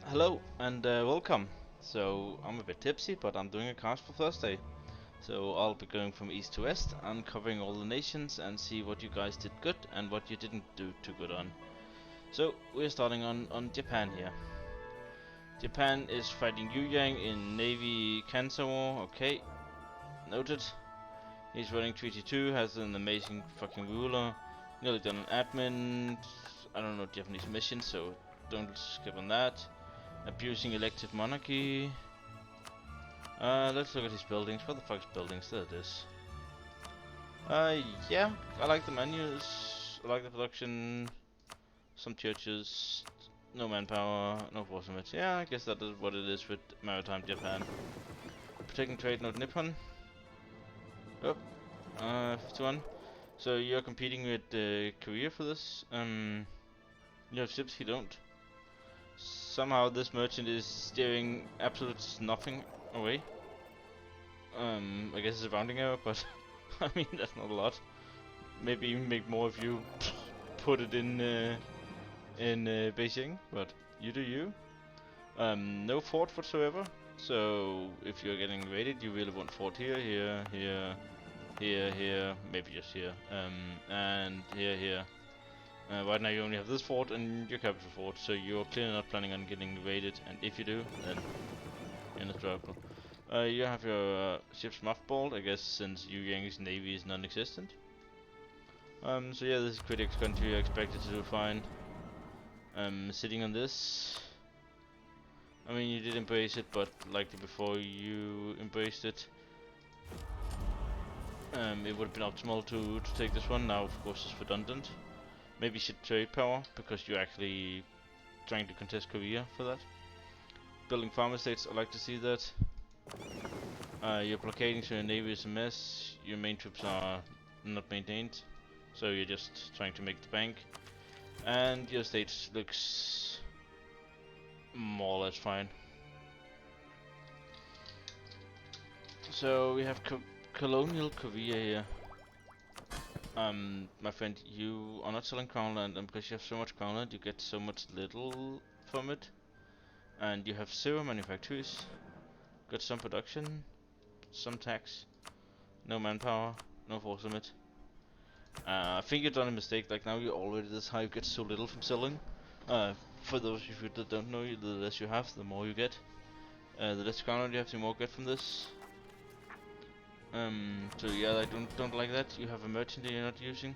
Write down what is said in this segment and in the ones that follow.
Hello and welcome. So I'm a bit tipsy, but I'm doing a cast for Thursday. So I'll be going from east to west and covering all the nations and see what you guys did good and what you didn't do too good on. So we're starting on Japan here. Japan is fighting Yu Yang in Navy Cancer War. Okay, noted. He's running Treaty 2, has an amazing fucking ruler. Nearly done an admin. I don't know Japanese mission, so don't skip on that. Abusing elective monarchy. Let's look at his buildings. What the fuck's buildings? There it is. Yeah, I like the menus. I like the production. Some churches. No manpower. No force limit. Yeah, I guess that is what it is with maritime Japan. Protecting trade, not Nippon. Oh, 51. So you're competing with Korea for this. You have ships, he don't. Somehow this merchant is steering absolute nothing away. I guess it's a rounding error, but I mean that's not a lot. Maybe even make more if you put it in Beijing, but you do you. No fort whatsoever. So if you're getting raided, you really want fort here, here, maybe just here, and here. Right now you only have this fort and your capital fort, so you're clearly not planning on getting raided, and if you do, then you're in a trouble. You have your ships mothballed, I guess, since Yu Yang's navy is non-existent. So yeah, this is critics country, I expected to do fine. Sitting on this, I mean you did embrace it, but likely before you embraced it, it would have been optimal to take this one. Now of course it's redundant. Maybe you should trade power, because you're actually trying to contest Korea for that. Building farm estates, I like to see that. You're blockading, so your navy is a mess. Your main troops are not maintained, so you're just trying to make the bank. And your state looks more or less fine. So we have colonial Korea here. My friend, you are not selling Crownland, and because you have so much Crownland, you get so much little from it. And you have 0 manufactories, got some production, some tax, no manpower, no force limit. I think you've done a mistake, like now you're already this high, you get so little from selling. For those of you that don't know, the less you have, the more you get. The less Crownland you have, the more you get from this. So yeah, I don't like that. You have a merchant that you're not using.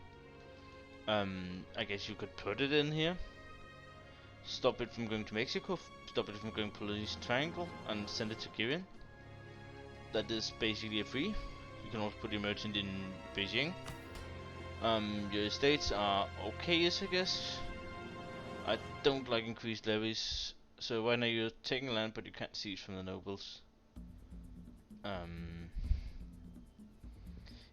I guess you could put it in here. Stop it from going to Mexico. Stop it from going to Police Triangle and send it to Kirin. That is basically a free. You can also put your merchant in Beijing. Your estates are okay-ish, I guess. I don't like increased levies. So right now you're taking land, but you can't siege from the nobles.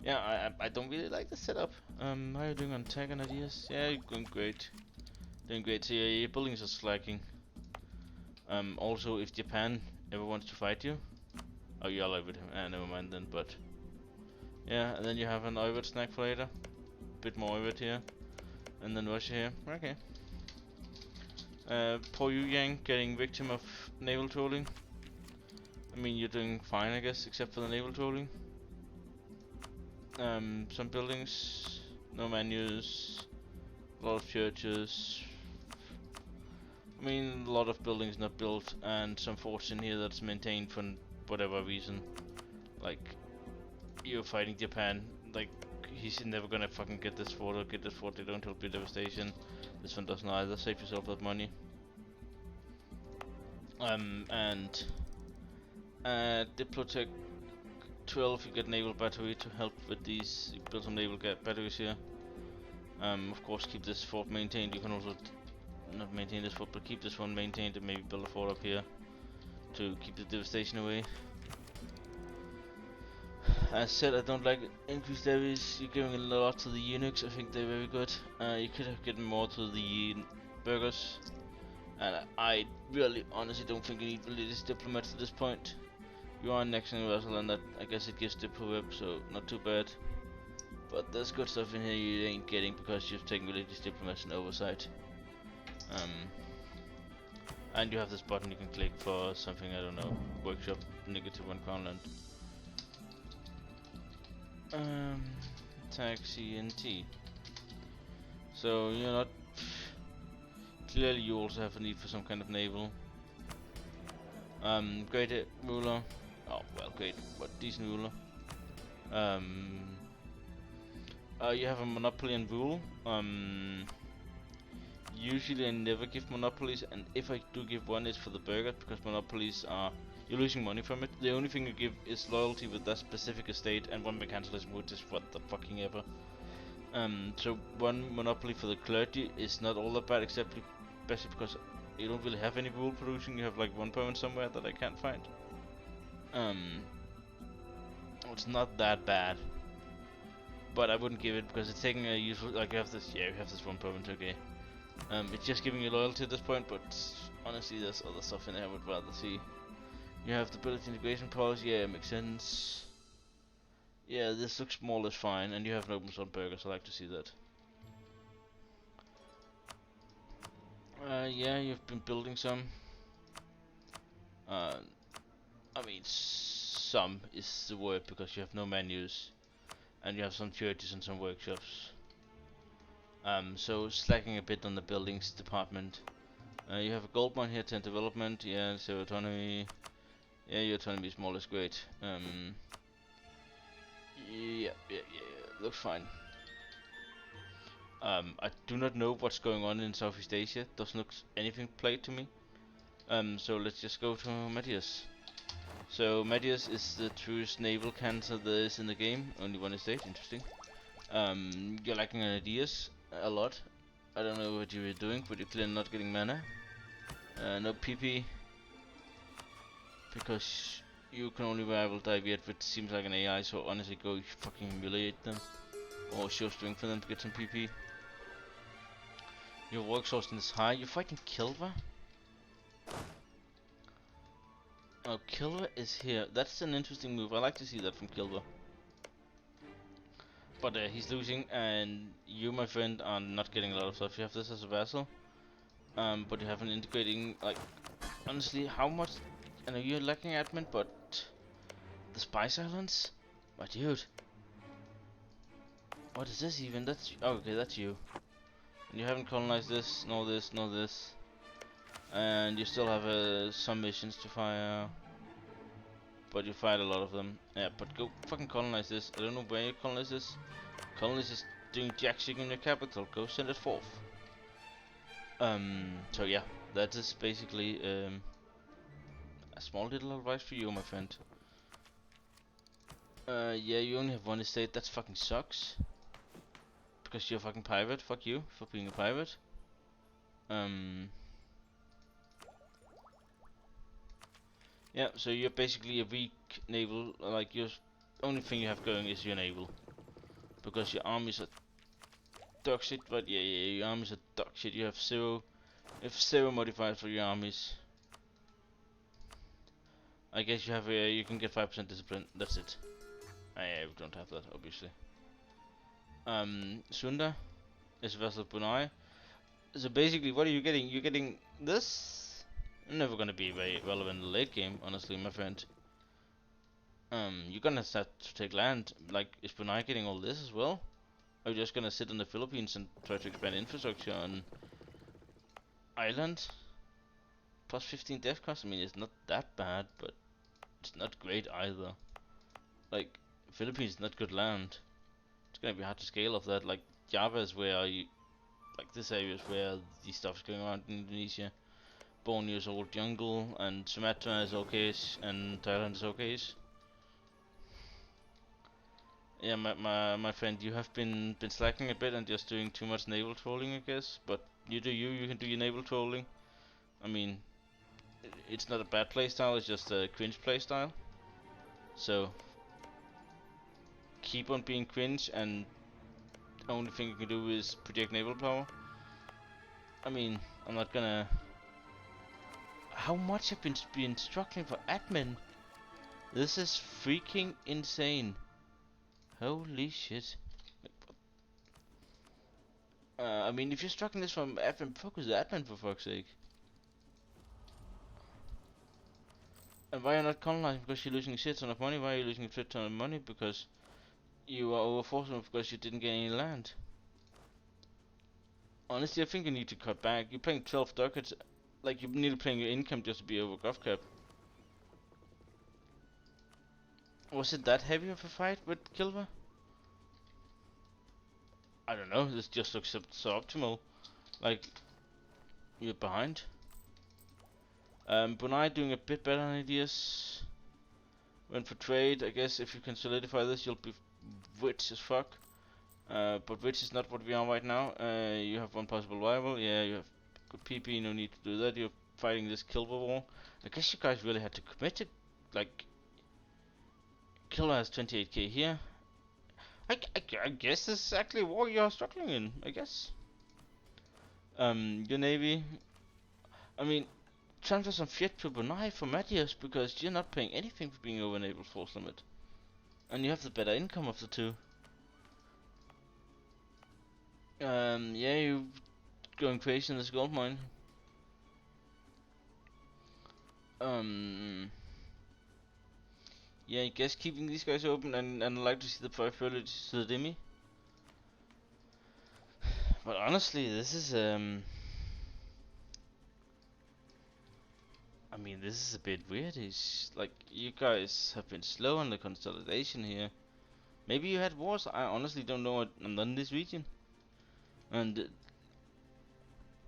Yeah, I don't really like the setup. How are you doing on tech and ideas? Yeah, you're going great. Doing great. So yeah, your buildings are slacking. Also, if Japan ever wants to fight you, oh, you ally with him. Never mind then. But yeah, and then you have an Oivet snack for later. Bit more Oivet here, and then Russia here. Okay. Poor Yu Yang getting victim of naval trolling. I mean, you're doing fine, I guess, except for the naval trolling. Some buildings, no menus, a lot of churches. I mean, a lot of buildings not built, and some forts in here that's maintained for whatever reason. Like, you're fighting Japan, like, he's never gonna fucking get this fort or get this fort, they don't help you devastation. This one doesn't either, save yourself that money. And Diplotech 12, you get naval battery to help with these. You build some naval batteries here. Of course, keep this fort maintained. You can also not maintain this fort, but keep this one maintained and maybe build a fort up here to keep the devastation away. As said, I don't like increased levies. You're giving a lot to the eunuchs. I think they're very good. You could have given more to the burghers. And I really, honestly don't think you need religious diplomats at this point. You are next in Russell, and that, I guess it gives the whip, so not too bad. But there's good stuff in here you ain't getting because you've taken religious diplomats and oversight. And you have this button you can click for something, I don't know, workshop -1 Crownland. Taxi and T. So you're not. Clearly, you also have a need for some kind of naval. Great ruler. Oh well, great, but decent ruler. You have a monopoly and rule. Usually I never give monopolies, and if I do give one, it's for the burger, because monopolies are, you're losing money from it. The only thing you give is loyalty with that specific estate and one mercantilism, which is what the fucking ever. So one monopoly for the clergy is not all that bad, especially because you don't really have any rule producing. You have like one permanent somewhere that I can't find. It's not that bad, but I wouldn't give it because it's taking a useful. Like you have this, yeah, you have this one permanent, okay. It's just giving you loyalty at this point, but honestly, there's other stuff in there I would rather see. You have the ability integration policy, yeah, it makes sense. Yeah, this looks more or less fine, and you have an open source burger, so I like to see that. Yeah, you've been building some. I mean, some is the word because you have no menus, and you have some churches and some workshops. So slacking a bit on the buildings department. You have a gold mine here, 10 development, yeah, so autonomy. Yeah, your autonomy is more or less great. Yeah, looks fine. I do not know what's going on in Southeast Asia. Doesn't look anything played to me. So let's just go to Phimandias. So Phimandias is the truest naval cancer there is in the game. Only one estate, interesting. You're lacking in ideas a lot. I don't know what you were doing, but you're clearly not getting mana. No PP because you can only rival Diviet, which seems like an AI. So honestly, go fucking humiliate them or show strength for them to get some PP. Your work source is high. You're fighting Kilva. Oh, Kilva is here. That's an interesting move. I like to see that from Kilva. But he's losing, and you, my friend, are not getting a lot of stuff. You have this as a vassal, but you have an integrating. Like, honestly, how much? I know you're lacking admin, but the Spice Islands, my dude. What is this even? That's oh, okay. That's you. And you haven't colonized this, nor this, nor this, and you still have some missions to fire. But you fired a lot of them. Yeah, but go fucking colonize this. I don't know where you colonize this. Colonize is doing jack shit in your capital. Go send it forth. So yeah, that is basically a small little advice for you, my friend. Yeah, you only have one estate. That fucking sucks. Because you're a fucking pirate. Fuck you for being a pirate. Yeah, so you're basically a weak naval. Like your only thing you have going is your naval. Because your armies are dog shit, but yeah, your armies are dog shit. You have zero modifiers for your armies. I guess you have you can get 5% discipline. That's it. Yeah, we don't have that obviously. Sunda is vessel Bunai. So basically, what are you getting? You're getting this. Never gonna be very relevant in the late game, honestly, my friend. You're gonna start to take land. Like, is Bunai getting all this as well? Are you just gonna sit in the Philippines and try to expand infrastructure on island? Plus 15 death cost. I mean, it's not that bad, but it's not great either. Like, Philippines is not good land. It's gonna be hard to scale off that. Like, Java is where you, like this area is where the stuff is going around in Indonesia. Borneo is old jungle, and Sumatra is okay, and Thailand is okay. Yeah, my friend, you have been slacking a bit and just doing too much naval trolling, I guess. But you do you can do your naval trolling. I mean, it's not a bad playstyle, it's just a cringe playstyle. So keep on being cringe, and only thing you can do is project naval power. I mean, I'm not gonna. How much have been struggling for admin? This is freaking insane. Holy shit. I mean, if you're struggling this from admin, focus the admin for fuck's sake. And why are you not colonizing? Because you're losing a shit ton of money. Why are you losing a shit ton of money? Because you are overforcing because you didn't get any land. Honestly, I think you need to cut back. You're playing 12 ducats. Like, you need to play your income just to be over gov cap. Was it that heavy of a fight with Kilva? I don't know. This just looks so optimal. Like, you're behind. Brunei doing a bit better on ideas. Went for trade. I guess if you can solidify this, you'll be rich as fuck. But rich is not what we are right now. You have one possible rival. Yeah, you have good PP. No need to do that. You're fighting this Kilva war. I guess you guys really had to commit to, like, Killer has 28k here. I guess this is actually a war you're struggling in, I guess. Your navy. I mean, transfer some Fiat to Brunei for Phimandias because you're not paying anything for being over naval force limit. And you have the better income of the two. Yeah, you're going crazy in this gold mine. Yeah, I guess keeping these guys open and I'd like to see the priorities to the Demi. But honestly, this is I mean, this is a bit weird. It's like you guys have been slow on the consolidation here. Maybe you had wars. I honestly don't know. I'm not in this region, and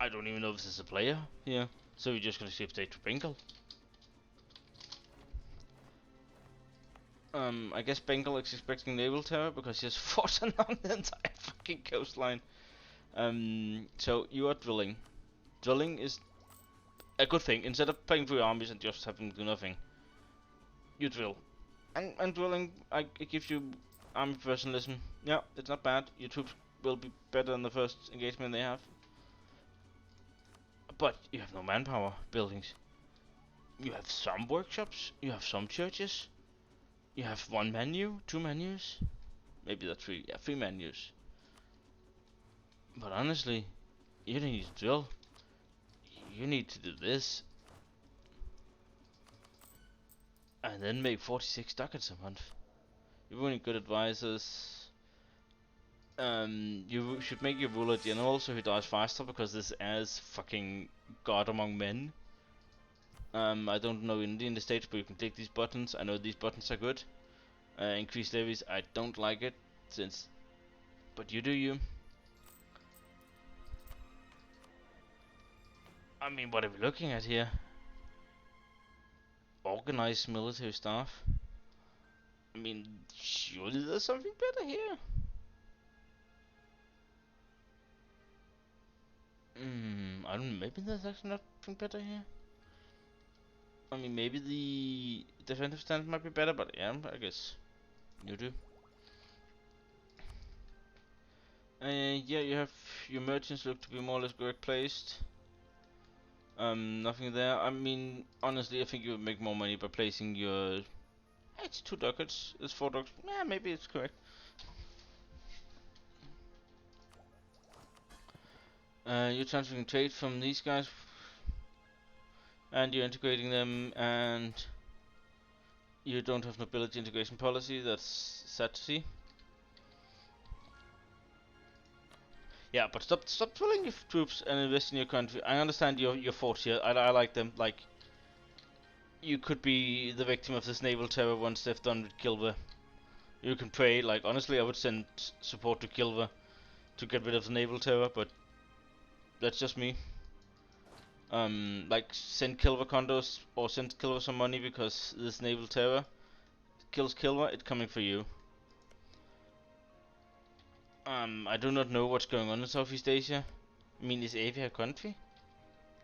I don't even know if this is a player here. So you're just gonna ship state to Bengal. I guess Bengal is expecting naval terror because he has fought along the entire fucking coastline. So you are drilling. Drilling is a good thing. Instead of playing through armies and just having to do nothing, you drill. And drilling, it gives you army professionalism. Yeah, it's not bad. Your troops will be better in the first engagement they have. But you have no manpower buildings. You have some workshops, you have some churches, you have one menu, two menus, maybe that's three, yeah, three menus. But honestly, you don't need to drill. You need to do this. And then make 46 ducats a month. You're running good advisors. You should make your ruler general so he dies faster because this is fucking God among men. I don't know in the States, but you can click these buttons. I know these buttons are good. Increase levies, I don't like it, since... But you do you. I mean, what are we looking at here? Organized military staff. I mean, surely there's something better here. I don't know, maybe there's actually nothing better here. I mean, maybe the defensive stance might be better, but yeah, I guess you do. Yeah, you have your merchants look to be more or less correct placed. Nothing there. I mean, honestly, I think you would make more money by placing your... It's 2 ducats, it's 4 ducats. Yeah, maybe it's correct. You're transferring trade from these guys, and you're integrating them, and you don't have nobility integration policy. That's sad to see. Yeah, but stop drilling your troops and invest in your country. I understand your forts here. I like them. Like, you could be the victim of this naval terror once they've done with Kilva. You can pray. Like, honestly, I would send support to Kilva to get rid of the naval terror, but that's just me. Like, send Kilva condos or send Kilva some money because this naval terror kills Kilva. It's coming for you. I do not know what's going on in Southeast Asia. I mean, is Avia a country?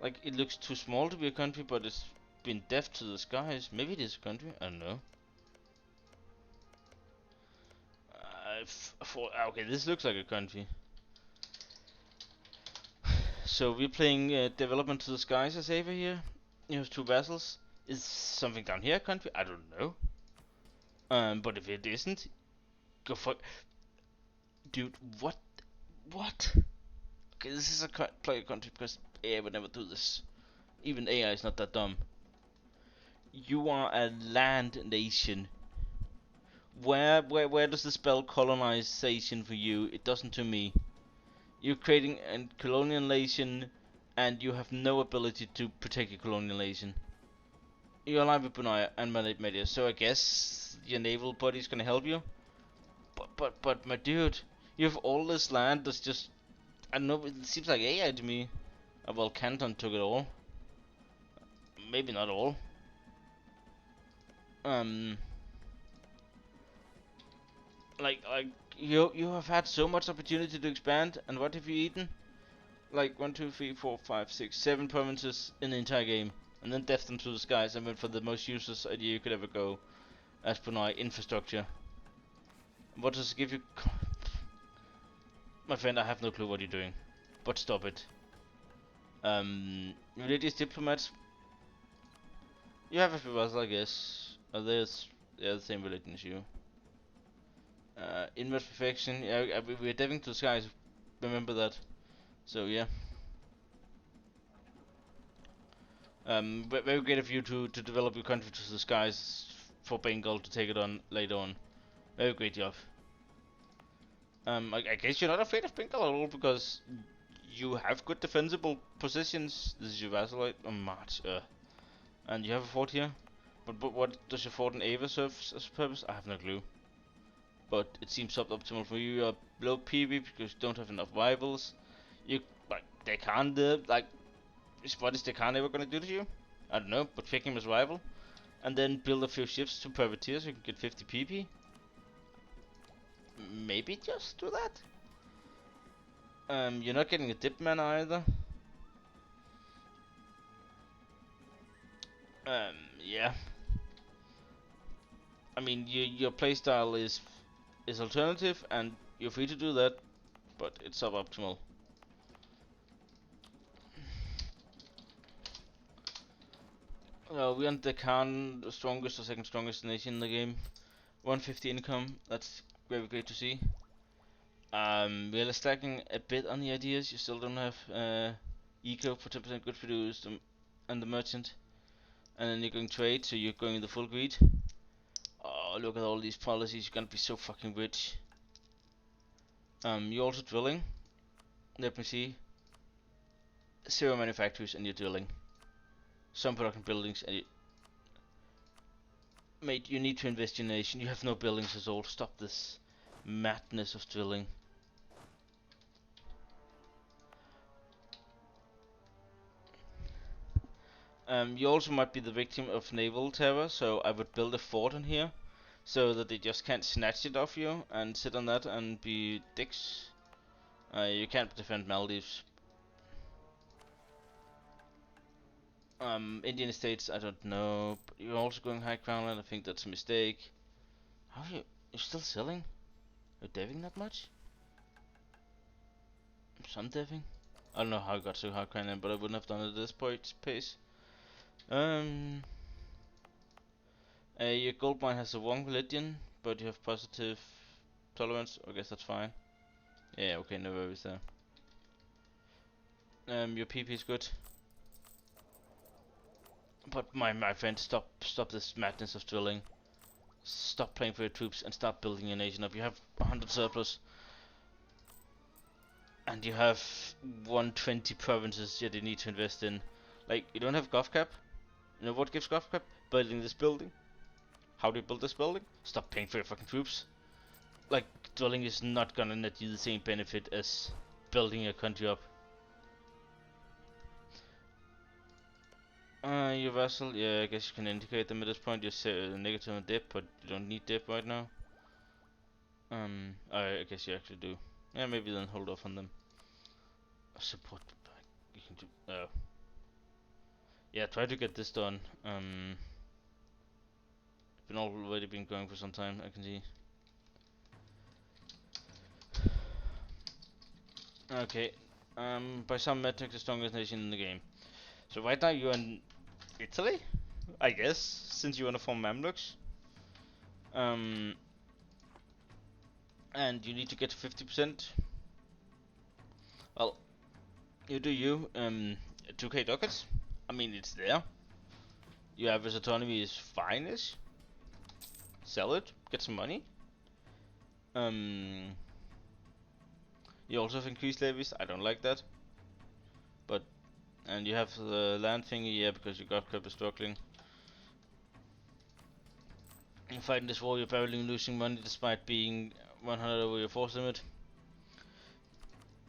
Like, it looks too small to be a country, but it's been deaf to the skies. Maybe it is a country. I don't know. Okay, this looks like a country. So we're playing development to the skies as Avia here. You have 2 vessels. Is something down here a country? I don't know. But if it isn't, go for... Dude, what? What? Okay, this is a player country because AI would never do this. Even AI is not that dumb. You are a land nation. Where does the spell colonization for you? It doesn't to me. You're creating a colonial nation, and you have no ability to protect your colonial nation. You're aligned with Bunaya and Phimandias, so I guess your naval buddy's gonna help you. But my dude, you have all this land that's just, I don't know, it seems like AI to me. Well, Canton took it all. Maybe not all. Um, like you have had so much opportunity to expand, and what have you eaten? Like 1, 2, 3, 4, 5, 6, 7 provinces in the entire game, and then death them to the skies. I went for the most useless idea you could ever go, as Brunei infrastructure. What does it give you? My friend, I have no clue what you're doing, but stop it. Religious diplomats. You have a few others, I guess. They're the same religion as you. Inward perfection. Yeah, we're diving to the skies. Remember that. So yeah. Very great of you to develop your country to the skies for Bengal to take it on later on. Very great job. I guess you're not afraid of Bengal at all because you have good defensible positions. This is your vassal, right? Oh, March. And you have a fort here. But what does your fort in Ava serve as a purpose? I have no clue. But it seems suboptimal for you. You're below PB because you don't have enough rivals. You like they can't like what is the Khan ever gonna do to you? I don't know, but pick him as rival. And then build a few ships to privateer so you can get 50 PP. Maybe just do that. You're not getting a dip man either. Yeah. I mean, your playstyle is alternative, and you're free to do that, but it's suboptimal. We aren't the Khan, the strongest or second strongest nation in the game. 150 income, that's very great to see. We're stacking a bit on the ideas. You still don't have eco for 10% good produced and the merchant. And then you're going trade, so you're going the full greed. Oh, look at all these policies. You're gonna be so fucking rich. You're also drilling. Let me see. 0 manufacturers and you're drilling. Some production buildings and you... Mate, you need to invest in your nation. You have no buildings at all. Stop this madness of drilling. You also might be the victim of naval terror, so I would build a fort in here, so that they just can't snatch it off you and sit on that and be dicks. You can't defend Maldives. Indian states, I don't know. But you're also going high crown, and I think that's a mistake. How are you? You're still selling? You're deving that much? Some deving? I don't know how I got so high crown, but I wouldn't have done it at this point pace. Your gold mine has a wrong religion, but you have positive tolerance. I guess that's fine. Yeah, okay, no worries there. Your PP is good. But my friend, stop this madness of drilling. Stop playing for your troops and start building your nation up. You have 100 surplus. And you have 120 provinces that you need to invest in. Like, you don't have gov cap. You know what gives gov cap? Building this building. How do you build this building? Stop paying for your fucking troops. Like, drilling is not gonna net you the same benefit as building your country up. Your vassal, yeah, I guess you can indicate them at this point. Just say negative on dip, but you don't need dip right now. I guess you actually do. Yeah, maybe then hold off on them. Support, you can do. Yeah, try to get this done. Been already been going for some time. I can see. Okay. By some metrics, the strongest nation in the game. So right now you're in Italy, I guess, since you want to form Mamluks. And you need to get to 50%. Well, you do you. 2k ducats. I mean, it's there. Your average autonomy is fine-ish. Sell it, get some money. You also have increased levies. I don't like that. But and you have the land thingy, yeah, because your gov cap is struggling. In fighting this war, you're barely losing money despite being 100 over your force limit.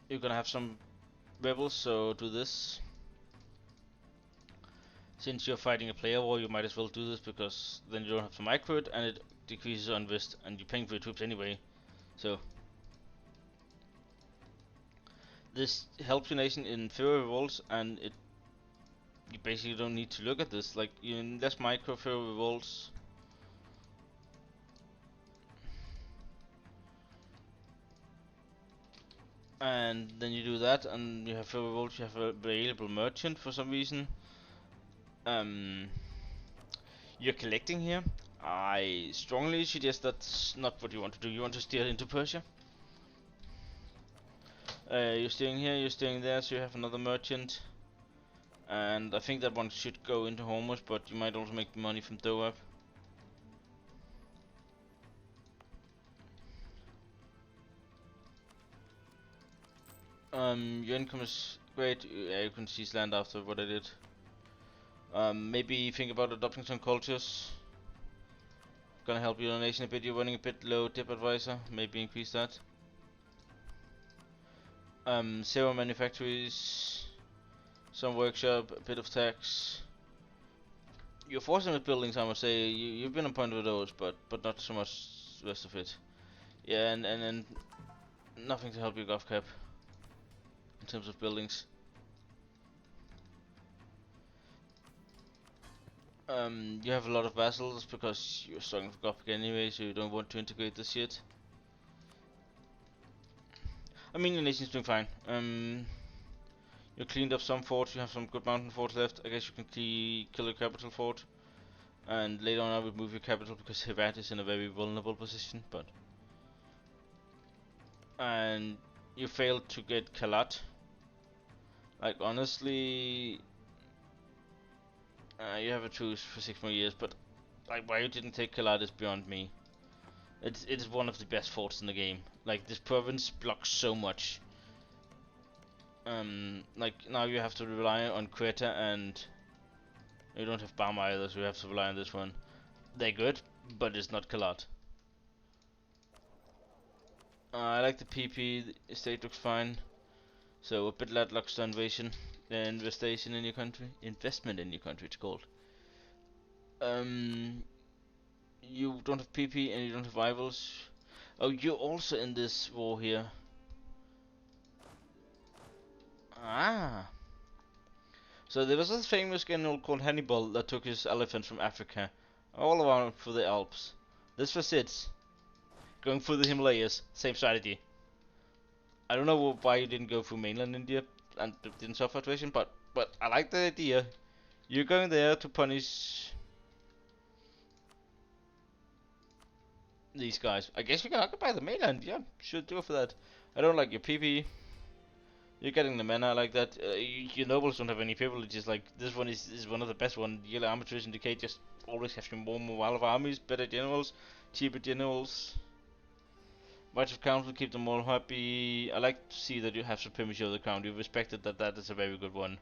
You're gonna have some rebels, so do this. Since you're fighting a player war, you might as well do this because then you don't have to micro it and it decreases on West and you're paying for your troops anyway. So this helps your nation in fewer revolts and you basically don't need to look at this. Like you less micro, fewer revolts. And then you do that and you have fewer revolts, you have a available merchant for some reason. You're collecting here. I strongly suggest that's not what you want to do. You want to steer into Persia. You're steering here, you're steering there, so you have another merchant. And I think that one should go into Hormuz, but you might also make money from Doab. Your income is great. Yeah, you can seize land after what I did. Maybe think about adopting some cultures. Gonna help your nation a bit. You're running a bit low tip advisor. Maybe increase that. Zero manufactories, some workshop, a bit of tax. You're forcing with buildings, I must say. You've been on point with those, but not so much the rest of it. Yeah, and nothing to help your gov cap in terms of buildings. You have a lot of vassals because you're struggling for Gothic anyway, so you don't want to integrate this yet. I mean, your nation's doing fine. You cleaned up some forts, you have some good mountain forts left. I guess you can kill your capital fort. And later on I will move your capital because Herat is in a very vulnerable position, but... And you failed to get Kalat. Like, honestly... you have a truce for 6 more years, but... Like, why you didn't take Kalat is beyond me. It's one of the best forts in the game. Like, this province blocks so much. Like, now you have to rely on Quetta and... You don't have Bama either, so you have to rely on this one. They're good, but it's not Kalat. I like the PP, the estate looks fine. So a bit lackluster invasion, investation in your country, investment in your country it's called. You don't have PP and you don't have rivals. Oh, you're also in this war here. Ah. So there was this famous general called Hannibal that took his elephants from Africa all around through the Alps. This was it. Going through the Himalayas, same strategy. I don't know why you didn't go through mainland India and didn't suffer attrition, but I like the idea. You're going there to punish these guys. I guess you can occupy the mainland. Yeah, should go for that. I don't like your PP. You're getting the men. I like that. Your nobles don't have any privileges. Like this one is one of the best one. Yellow armatures indicate just always have more morale of armies, better generals, cheaper generals. Rights of council keep them all happy. I like to see that you have supremacy of the crown. You've respected that is a very good one.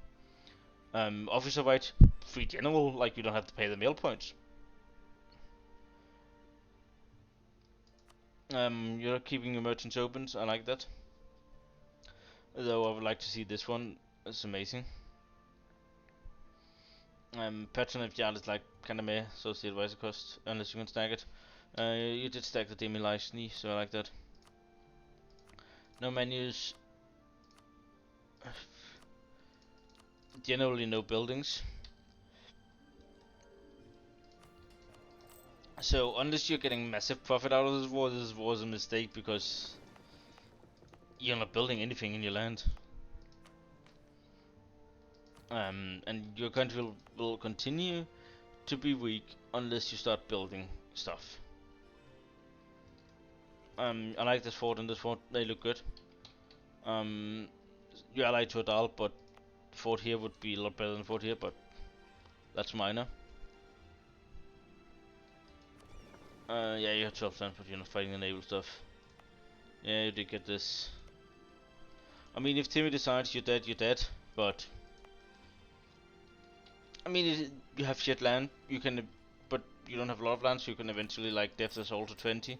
Officer rights, free general, like you don't have to pay the mail points. You're keeping your merchants open, so I like that. Though I would like to see this one. It's amazing. Patronage yard is like kinda meh, so it's the advisor cost, unless you can stack it. You did stack the Demi-Liceny, so I like that. No menus. Generally no buildings. So unless you're getting massive profit out of this war is a mistake because you're not building anything in your land. And your country will continue to be weak unless you start building stuff. I like this fort and this fort, they look good. You're allied to Adal, but fort here would be a lot better than fort here, but that's minor. Yeah, you have 12 times, but you're not fighting the naval stuff. Yeah, you did get this. I mean, if Timmy decides you're dead, you're dead. But I mean, you have shit land. You can, but you don't have a lot of land, so you can eventually like depth assault to 20.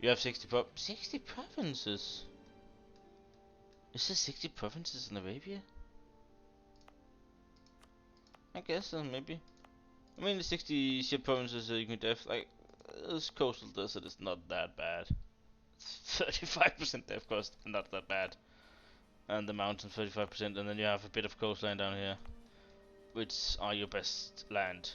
You have 60 provinces. Is there 60 provinces in Arabia? I guess maybe. I mean, the 60 ship provinces you can def like this coastal desert is not that bad. 35% def cost, not that bad. And the mountains 35%, and then you have a bit of coastline down here, which are your best land.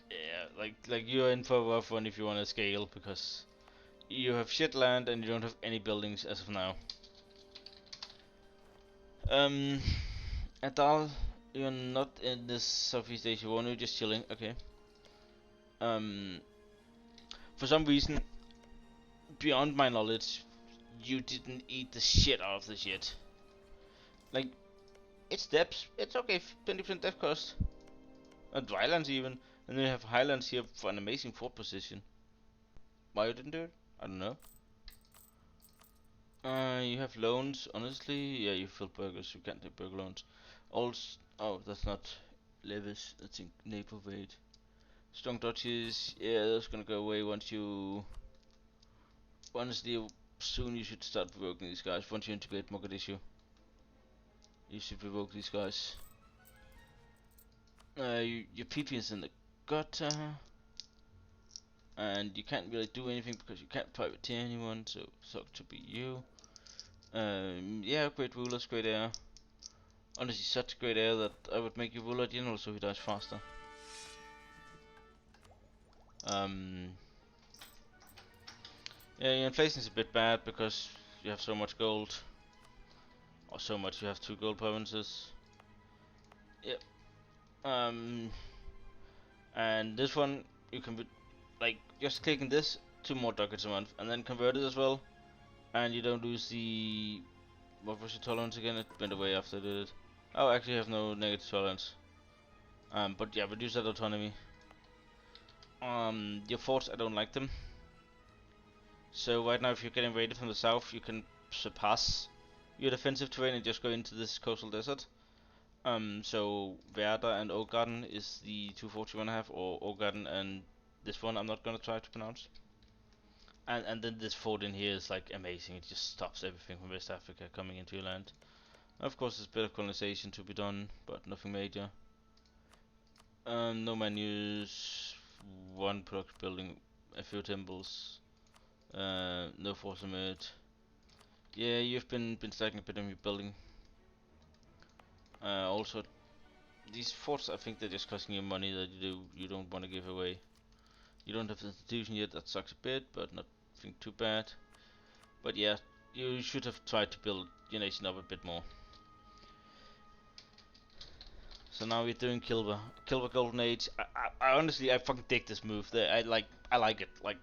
Yeah, like you're in for a rough one if you want to scale, because you have shit land and you don't have any buildings as of now. Adal, you're not in this Southeast Asia war, you're just chilling. Okay. Um, for some reason, beyond my knowledge, you didn't eat the shit out of the shit. Like, it's depths, it's okay, 20% depth cost. Drylands even, and then you have highlands here for an amazing fort position. Why you didn't do it? I don't know. You have loans, honestly. Yeah, you fill burgers, you can't take burger loans. Also, oh, that's not levies, that's in naval raid. Strong dodges, yeah, that's gonna go away once you. Honestly, soon you should start provoking these guys. Once you integrate Mogadishu, you should provoke these guys. Your PP is in the gutter, and you can't really do anything because you can't privateer anyone, so suck to be you. Yeah, great rulers, great air. Honestly, such great air that I would make you ruler general so he dies faster. Um, yeah, your inflation's a bit bad because you have so much gold. Or so much, you have 2 gold provinces. Yep. And this one, you can, like, just clicking this, 2 more ducats a month, and then convert it as well. And you don't lose the, what was your tolerance again? It went away after I did it. Oh, actually I have no negative tolerance. But yeah, reduce that autonomy. Your forts, I don't like them. So right now, if you're getting raided from the south, you can surpass your defensive terrain and just go into this coastal desert. So Werder and Ogarden is the 2 forts you wanna have, or Ogarden and this one I'm not gonna try to pronounce. And then this fort in here is like amazing. It just stops everything from West Africa coming into your land. Of course, there's a bit of colonization to be done, but nothing major. No menus, 1 production building, a few temples, no force limit. Yeah, you've been stacking a bit on your building. Also, these forts, I think they're just costing you money that you don't want to give away. You don't have the institution yet, that sucks a bit, but nothing too bad. But yeah, you should have tried to build your nation up a bit more. So now we're doing Kilva. Kilva Golden Age. I honestly, I fucking dig this move. I like it. Like,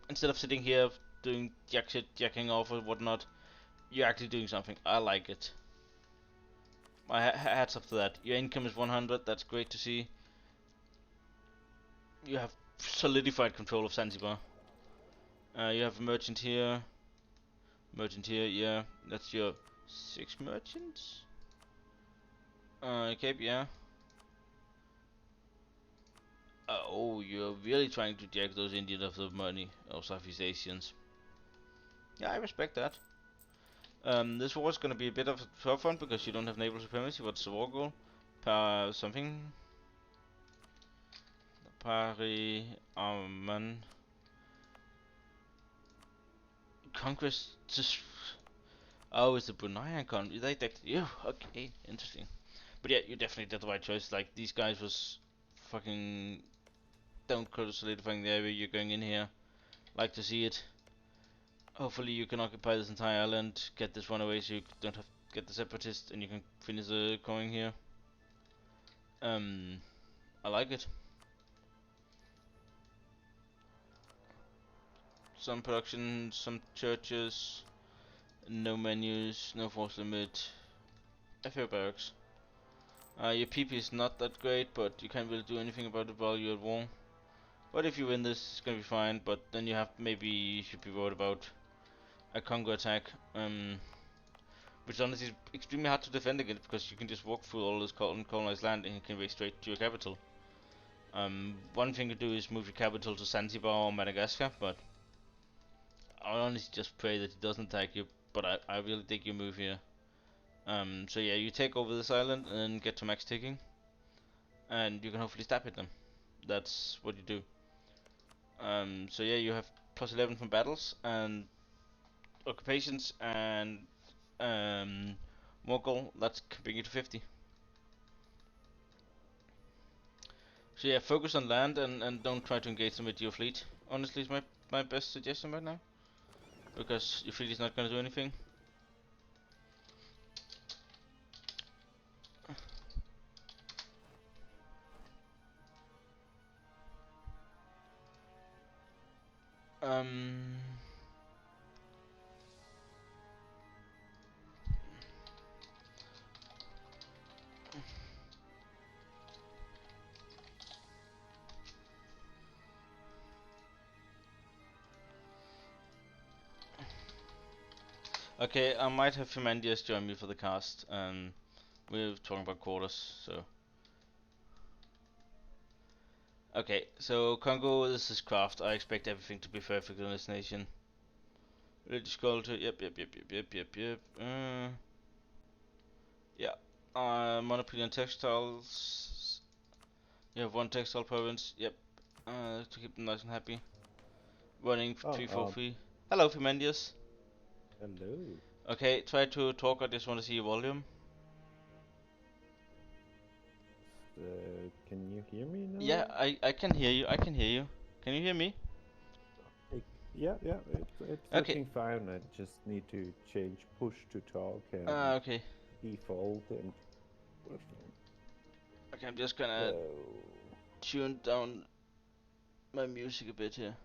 instead of sitting here doing jack shit, jacking off or whatnot, you're actually doing something. I like it. My hats off to that. Your income is 100. That's great to see. You have solidified control of Zanzibar. You have a merchant here. Merchant here, yeah. That's your 6 merchants. Cape, yeah. Oh, you're really trying to jack those Indians of the money, or Southeast Asians. Yeah, I respect that. This war is gonna be a bit of a tough one because you don't have naval supremacy. What's the war goal? Something. Pari Arman. Conquest. Just. Oh, it's the Bruneian country. They attacked you. Okay, interesting. But yeah, you definitely did the right choice. Like, these guys was fucking. Don't go solidifying the area. You're going in here. Like to see it. Hopefully you can occupy this entire island, get this one away so you don't have to get the separatists, and you can finish the coin here. I like it. Some production, some churches, no menus, no force limit, a few barracks. Your PP is not that great, but you can't really do anything about it while you're at war. But if you win this, it's gonna be fine. But then you should be worried about a Congo attack, which honestly is extremely hard to defend against because you can just walk through all this colonized land and you can race straight to your capital. One thing to do is move your capital to Zanzibar or Madagascar, but I honestly just pray that he doesn't attack you. But I really think you move here. So yeah, you take over this island and get to max taking, and you can hopefully stab hit them. That's what you do. So yeah, you have plus 11 from battles and occupations and Mogul. That's bring you to 50. So yeah, focus on land and don't try to engage them with your fleet. Honestly, is my best suggestion right now, because your fleet is not going to do anything. Um. Okay, I might have Phimandias join me for the cast. We're talking about quarters, so. Okay, so Congo, this is craft. I expect everything to be perfect in this nation. Religious culture, yep. Yeah. Monopoly on textiles. You have one textile province, yep. To keep them nice and happy. Running Oh, 343. Hello, Phimandias. hello. Okay, try to talk. I just want to see your volume. Can you hear me Yeah, now? I can hear you. I can hear you. Can you hear me? Yeah, it's Okay. looking fine. I just need to change push to talk and Okay. default and we're fine. Okay, I'm just gonna So, tune down my music a bit here.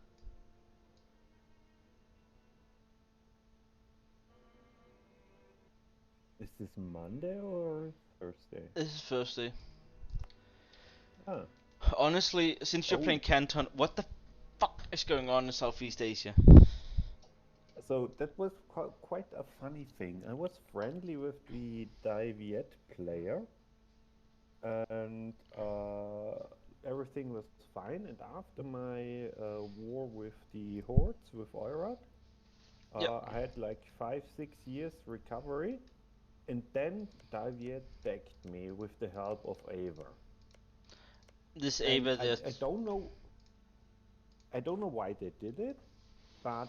is this Monday or Thursday? This is Thursday. Ah, Honestly, since you're oh, playing Canton, what the fuck is going on in Southeast Asia? so that was quite a funny thing. I was friendly with the Daviet player, and everything was fine. And after my war with the hordes with Oirat, Yep. I had like 5, 6 years recovery, and then Daviet backed me with the help of Ava. This And Ava I just. don't know why they did it, but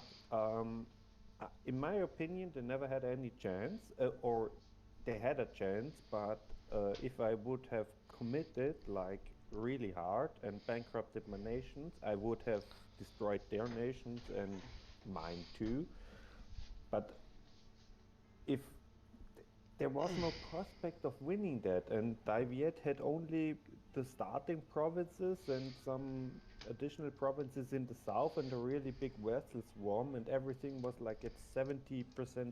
in my opinion, they never had any chance, or they had a chance, but if I would have committed like really hard and bankrupted my nations, I would have destroyed their nations and mine too. But if there was no prospect of winning that, and Daviet had only the starting provinces and some additional provinces in the south and a really big vessel swarm, and everything was like at 70%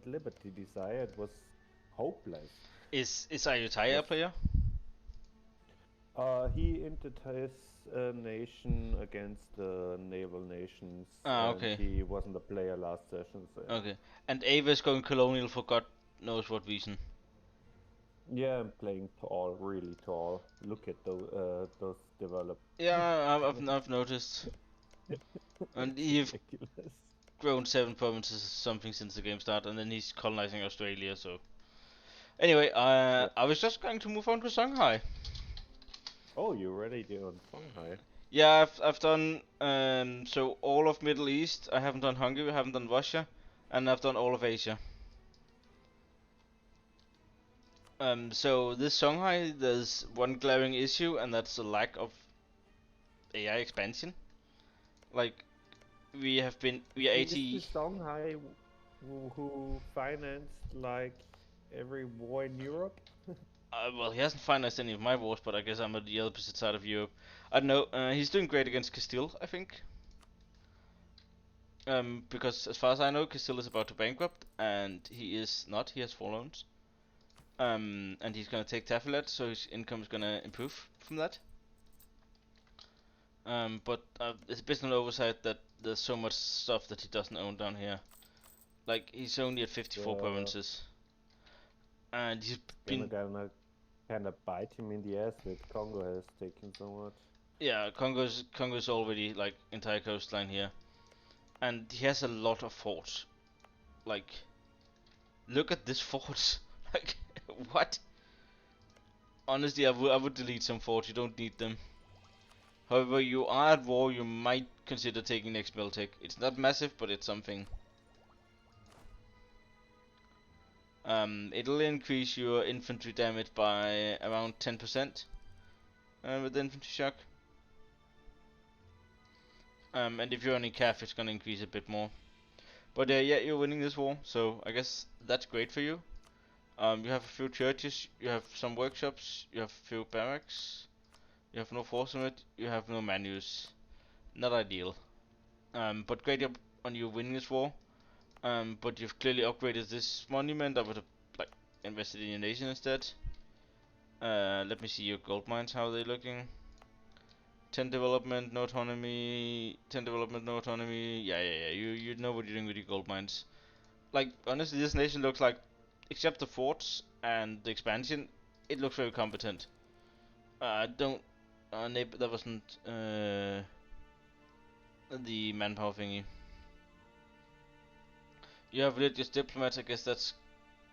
liberty desire. It was hopeless. Is Ayutthaya Was a player? he entered his nation against the naval nations, Ah, and okay. he wasn't a player last session, so yeah. Okay. And Ava is going colonial for God knows what reason. Yeah, I'm playing tall, really tall. Look at those developers. Yeah, I've noticed. And It's you've ridiculous. grown 7 provinces or something since the game started, and then he's colonizing Australia. So anyway, Yeah. I was just going to move on to Shanghai. Oh, you're already on Shanghai. Yeah, I've done so all of Middle East. I haven't done Hungary, I haven't done Russia, and I've done all of Asia. So this Shanghai, there's one glaring issue, and that's the lack of AI expansion. Like we are Is 80. this Shanghai who financed like every war in Europe? Well, he hasn't financed any of my wars, but I guess I'm at the opposite side of Europe. I don't know. He's doing great against Castile, I think. Because as far as I know, Castile is about to bankrupt, and he is not. He has 4 loans. And he's gonna take Taffilet, so his income is gonna improve from that. But it's a bit of an oversight that there's so much stuff that he doesn't own down here. Like, he's only at 54 provinces. And he's been... Gonna kind of bite him in the ass that Congo has taken so much. Yeah, Congo's already, like, entire coastline here. And he has a lot of forts. Like, look at this fort. Like, what? Honestly, I would delete some forts, you don't need them. However, you are at war, you might consider taking next Miltech. It's not massive, but it's something. It'll increase your infantry damage by around 10% with the infantry shock. And if you're only CAF, it's gonna increase a bit more. But yeah, you're winning this war, so I guess that's great for you. You have a few churches, you have some workshops, you have a few barracks, you have no force on it, you have no menus. Not ideal. But great job on you winning this war. But you've clearly upgraded this monument. I would have like invested in your nation instead. Let me see your gold mines. How are they looking? 10 development, no autonomy. 10 development, no autonomy. Yeah. You know what you're doing with your gold mines. Like honestly, this nation looks like, except the forts and the expansion, it looks very competent. Don't. That wasn't the manpower thingy. You have religious diplomats. I guess that's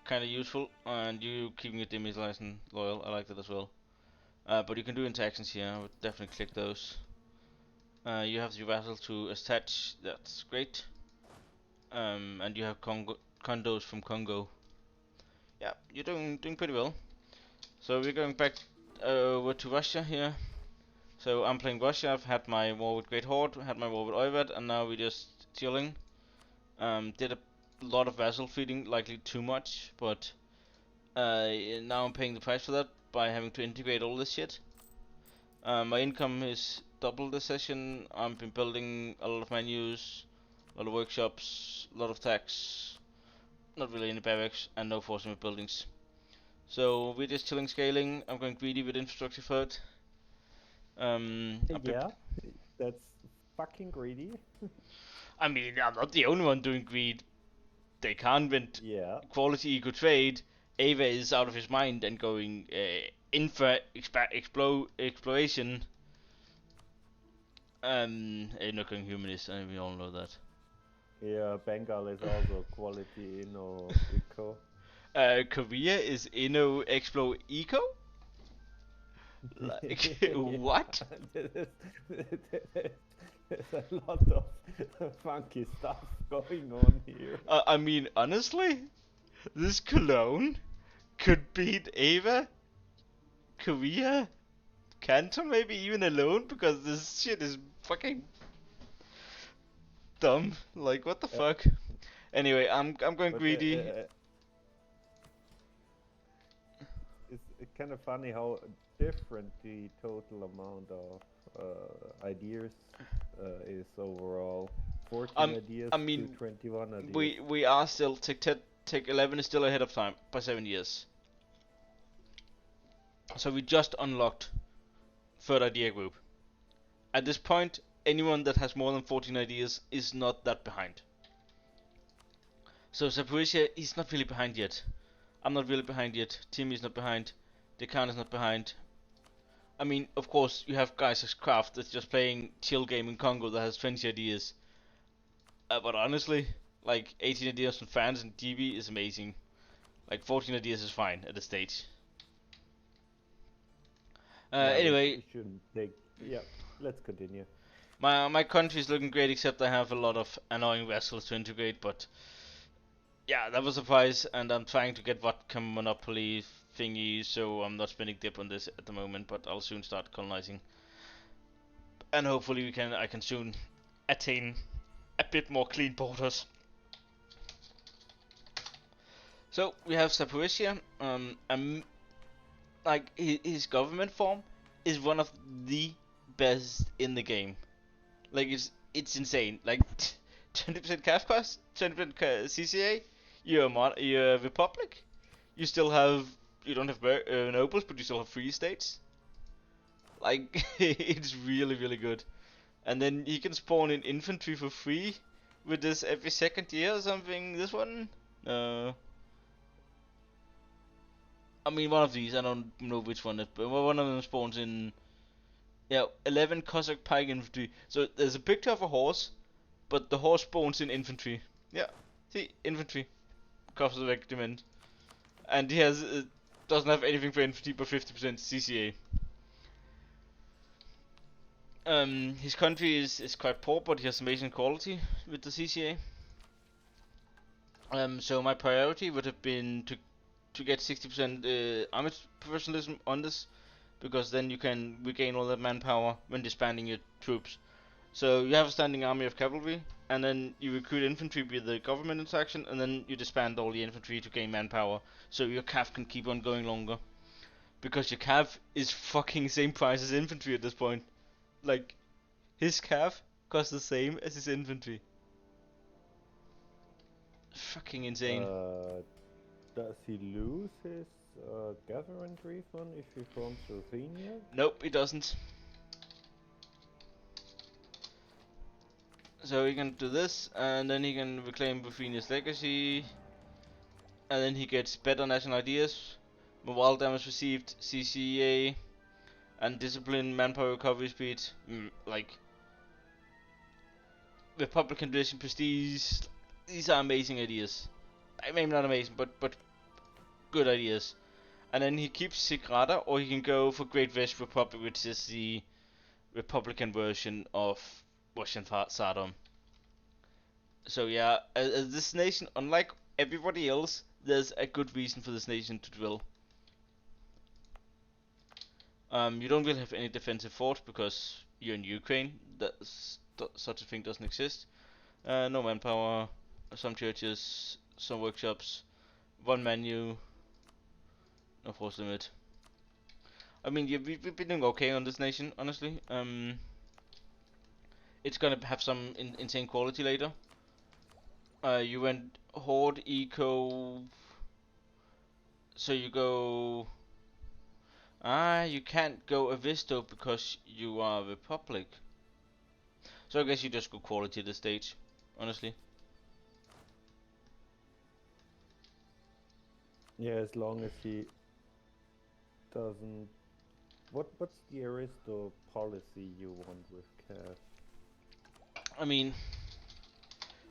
kind of useful, and you keeping your demilitarized loyal. I like that as well. But you can do interactions here. I would definitely click those. You have the vassal to attach. That's great. And you have condos from Congo. Yeah, you're doing pretty well. So we're going back over to Russia here. So I'm playing Russia. I've had my war with Great Horde, had my war with Oyvad, and now we're just chilling. Did a lot of vassal feeding, likely too much, but now I'm paying the price for that by having to integrate all this shit. My income is double this session. I've been building a lot of menus, a lot of workshops, a lot of tax, not really any barracks, and no forcing with buildings. So we're just chilling, scaling. I'm going greedy with infrastructure third. Yeah, that's fucking greedy. I mean, I'm not the only one doing greed. They can't invent quality eco trade. Ava is out of his mind and going exploration. Not going humanist, and we all know that. Yeah, Bengal is also quality eco. Korea is explo eco. Like what? There's a lot of funky stuff going on here. I mean, honestly, this cologne could beat Ava, Korea, Canton maybe even alone, because this shit is fucking dumb. Like what the fuck? Anyway, I'm going greedy. It's kind of funny how different the total amount of ideas is overall. 14 ideas I mean, to 21 ideas. We are still Tech 11 is still ahead of time by 7 years. So we just unlocked third idea group. At this point, anyone that has more than 14 ideas is not that behind. So Zaporizhia is not really behind yet. I'm not really behind yet. Timmy is not behind. Dekan is not behind. I mean, of course, you have guys like Kraft that's just playing chill game in Congo that has 20 ideas. But honestly, like 18 ideas from fans and DB is amazing. Like 14 ideas is fine at this stage. Anyway, let's continue. My country is looking great, except I have a lot of annoying vessels to integrate. But yeah, that was a surprise, and I'm trying to get vodka monopoly thingy, so I'm not spending dip on this at the moment. But I'll soon start colonizing, and hopefully I can soon attain a bit more clean borders. So we have Zaporizhia. Like his government form is one of the best in the game. Like it's insane. Like 20% CAF cost, 20% CCA. You're a republic. You still have you don't have nobles, but you still have free states. Like it's really good. And then he can spawn in infantry for free with this every second year or something. This one, I mean one of these. I don't know which one, but one of them spawns in. Yeah, 11 Cossack pike infantry. So there's a picture of a horse, but the horse spawns in infantry. Yeah, see, infantry, Cossack regiment, and he has doesn't have anything for infantry but 50% CCA. His country is quite poor, but he has amazing quality with the CCA. So my priority would have been to get 60% army professionalism on this, because then you can regain all that manpower when disbanding your troops. So you have a standing army of cavalry, and then you recruit infantry with the government interaction, and then you disband all the infantry to gain manpower, so your cav can keep on going longer. Because your cav is fucking same price as infantry at this point. Like, his cav costs the same as his infantry. Fucking insane. Does he lose his government refund if he forms Ruthenia? Nope, he doesn't. So he can do this, and then he can reclaim Buffini's legacy, and then he gets better national ideas, morale damage received, CCA, and discipline, manpower recovery speed. Like, Republican tradition prestige. These are amazing ideas. Maybe not amazing, but good ideas. And then he keeps Sigrada, or he can go for Great West Republic, which is the Republican version of Russian Tsardom. So yeah, as this nation, unlike everybody else, there's a good reason for this nation to dwell. You don't really have any defensive force because you're in Ukraine. Such a thing doesn't exist. No manpower, some churches, some workshops, one menu, no force limit. I mean, yeah, we've been doing okay on this nation, honestly. It's gonna have some insane quality later. You went Horde, Eco, so you go. You can't go Avisto because you are Republic. So I guess you just go quality at this stage, honestly. Yeah, as long as he doesn't. What's the Aristo policy you want with Cav? I mean,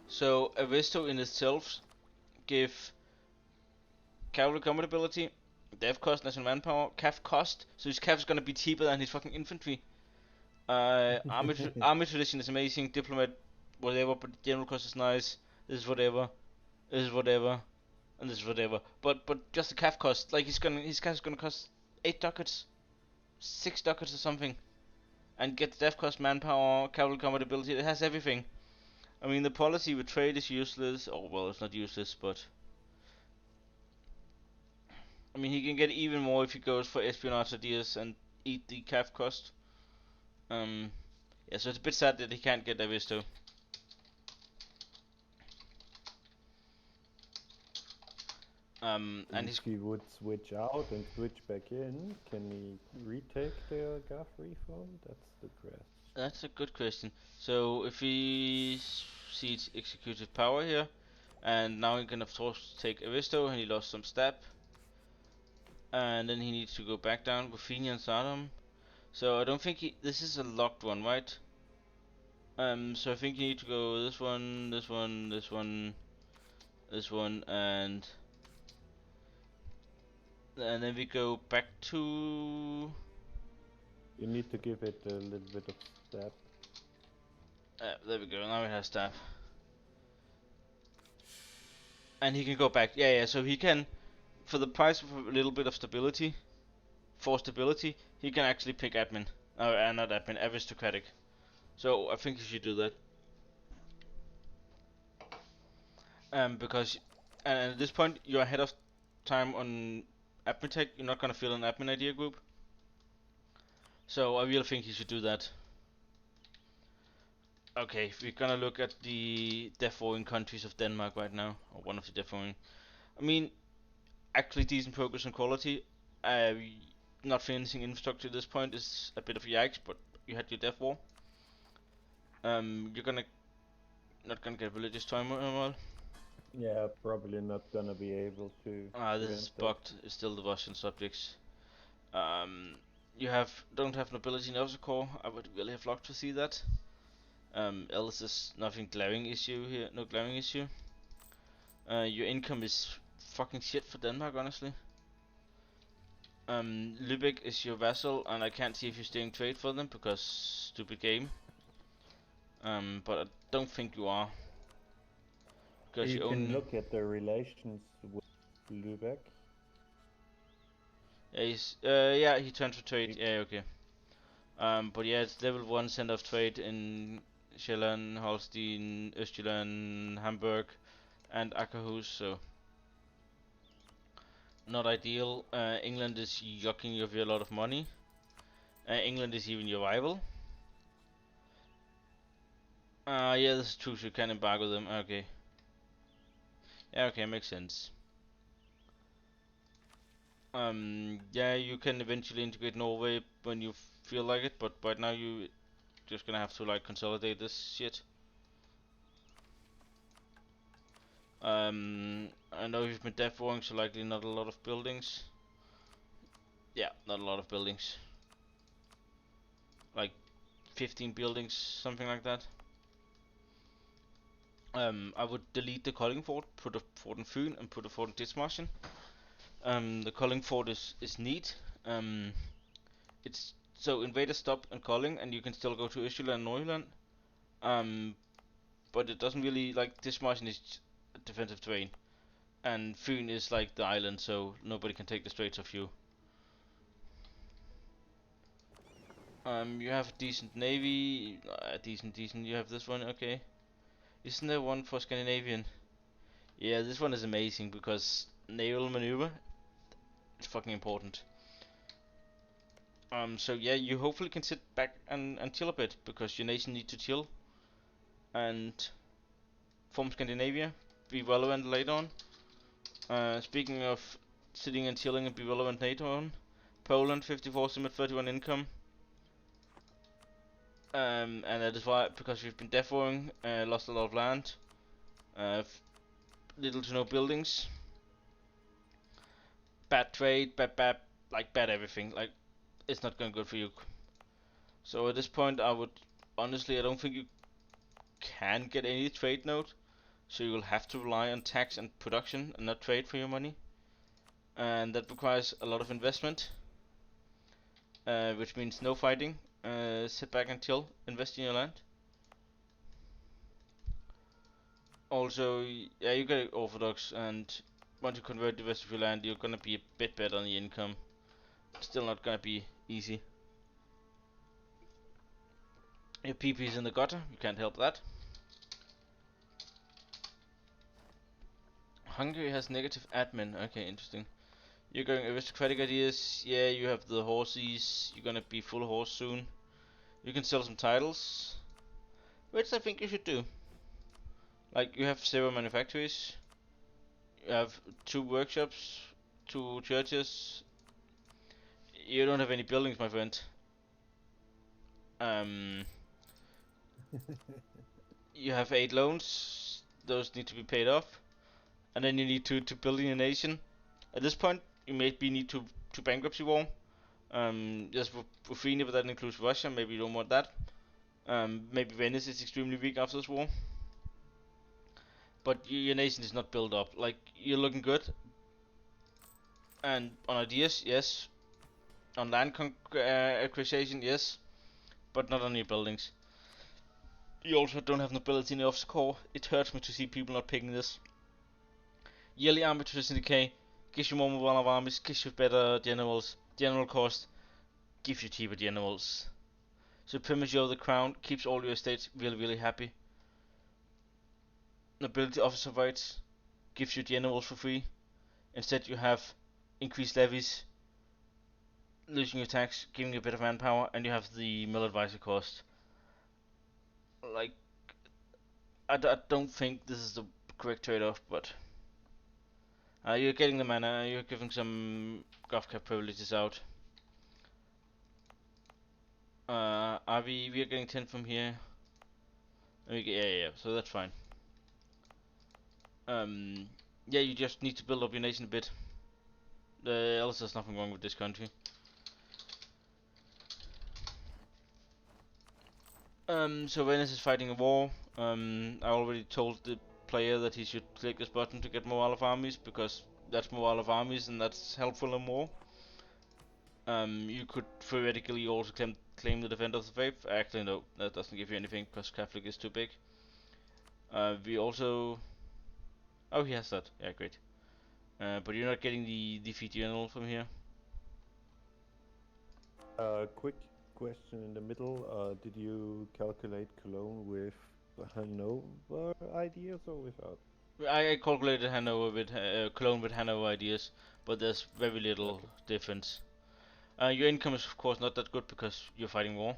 so Avisto in itself give cavalry combat ability, dev cost, national manpower, cav cost, so his cav is gonna be cheaper than his fucking infantry. Army tradition is amazing, diplomat, whatever, but general cost is nice. This is whatever, this is whatever, and this is whatever. But just the cav cost, like his cav is gonna cost 8 ducats, 6 ducats or something, and get the dev cost, manpower, cavalry combat ability. It has everything. I mean, the policy with trade is useless. Oh well, it's not useless, but I mean, he can get even more if he goes for espionage ideas and eat the cav cost. Um, yeah, so it's a bit sad that he can't get Avisto. And If he's he would switch out and switch back in, can he retake the Gav refund? That's the question. That's a good question. So if he sees executive power here, and now he can of course take Avisto, and he lost some step, and then he needs to go back down with Fini and Sodom. So I don't think this is a locked one, right? So I think you need to go this one, this one, this one, this one, and then we go back to. You need to give it a little bit of step. There we go. Now it has staff, and he can go back. Yeah. So he can, for the price of a little bit of stability, for stability, he can actually pick admin. Not admin, aristocratic. So I think you should do that. Because, and at this point you're ahead of time on admin tech. You're not gonna fill an admin idea group. So I really think you should do that. Okay, we're gonna look at the death warring countries of Denmark right now, or one of the death warring. I mean, actually decent progress on quality. Uh, Not finishing infrastructure at this point is a bit of a yikes, but you had your death war. You're gonna not gonna get religious turmoil. Yeah, probably not gonna be able to This is prevent that. bugged. It's still the Russian subjects. Um, you don't have nobility in Elsa core. I would really have liked to see that. Else is nothing glaring issue here. No glaring issue. Your income is fucking shit for Denmark, honestly. Lübeck is your vassal, and I can't see if you're steering trade for them because stupid game. But I don't think you are because You you can own. look at the relations with Lübeck. Yeah, he transferred trade. You, Yeah, okay. But yeah, it's level 1 center of trade in Sjælland, Holstein, Østjylland, Hamburg, and Akerhus, so not ideal. England is yucking you of a lot of money. England is even your rival. Yeah, this is true, so you can embargo them. Okay. Yeah, okay, makes sense. Yeah, you can eventually integrate Norway when you feel like it, but right now you just gonna have to like consolidate this shit. I know you've been death warring, so likely not a lot of buildings. Yeah, not a lot of buildings. Like 15 buildings, something like that. I would delete the Kolding fort, put a fort in Fyn, and put a fort in Dithmarschen. The Kolding fort is neat. It's so invaders stop in Kolding, and you can still go to Østjylland and Nordjylland. But it doesn't really like Dithmarschen is defensive terrain, and Fyn is like the island, so nobody can take the straits of you. You have a decent navy, decent. You have this one, okay. Isn't there one for Scandinavian? Yeah, this one is amazing because naval maneuver is fucking important. So yeah, you hopefully can sit back and chill a bit because your nation needs to chill and form Scandinavia, be relevant later on. Speaking of sitting and chilling and be relevant later on, Poland 54 Summit 31 income. And that is why because we've been defoing, lost a lot of land, little to no buildings, bad trade, bad everything. Like it's not going good for you. So at this point, I would honestly, I don't think you can get any trade node. So you will have to rely on tax and production and not trade for your money. And that requires a lot of investment, which means no fighting. Sit back and chill, invest in your land. Also, yeah, you get Orthodox, and once you convert the rest of your land, you're gonna be a bit better on the income. Still not gonna be easy. Your PP is in the gutter, you can't help that. Hungary has negative admin, okay, interesting. You're going aristocratic ideas, yeah, you have the horses, you're gonna be full horse soon. You can sell some titles, which I think you should do. Like, you have 0 manufactories, you have 2 workshops, 2 churches, you don't have any buildings, my friend. Um, you have 8 loans, those need to be paid off, and then you need to build in a nation. At this point, you maybe need to bankruptcy war. Just for Ruthenia, but that includes Russia. Maybe you don't want that. Maybe Venice is extremely weak after this war. But your nation is not built up. Like, you're looking good. And on ideas, yes. On land acquisition, yes. But not on your buildings. You also don't have nobility in the officer corps. It hurts me to see people not picking this. Yearly arbitrage in decay gives you more mobile armies, gives you better generals. General cost gives you cheaper generals. Supremacy of the crown keeps all your estates really happy. Nobility officer rights gives you generals for free. Instead you have increased levies, losing your tax, giving you a bit of manpower, and you have the mill advisor cost. Like, I don't think this is the correct trade-off, but You're getting the mana, you're giving some GovCap privileges out. Are we are getting 10 from here. Yeah, so that's fine. Yeah, you just need to build up your nation a bit. Else there's nothing wrong with this country. So Venice is fighting a war. I already told the player that he should click this button to get morale of armies, because that's morale of armies and that's helpful in war. You could theoretically also claim the Defender of the Faith. Actually, no, that doesn't give you anything because Catholic is too big. We also... Oh, he has that. Yeah, great. But you're not getting the defeat general from here. Quick question in the middle. Did you calculate Cologne with Hanover ideas or without? I calculated Hanover with Cologne with Hanover ideas, but there's very little Okay. difference. Your income is of course not that good because you're fighting war.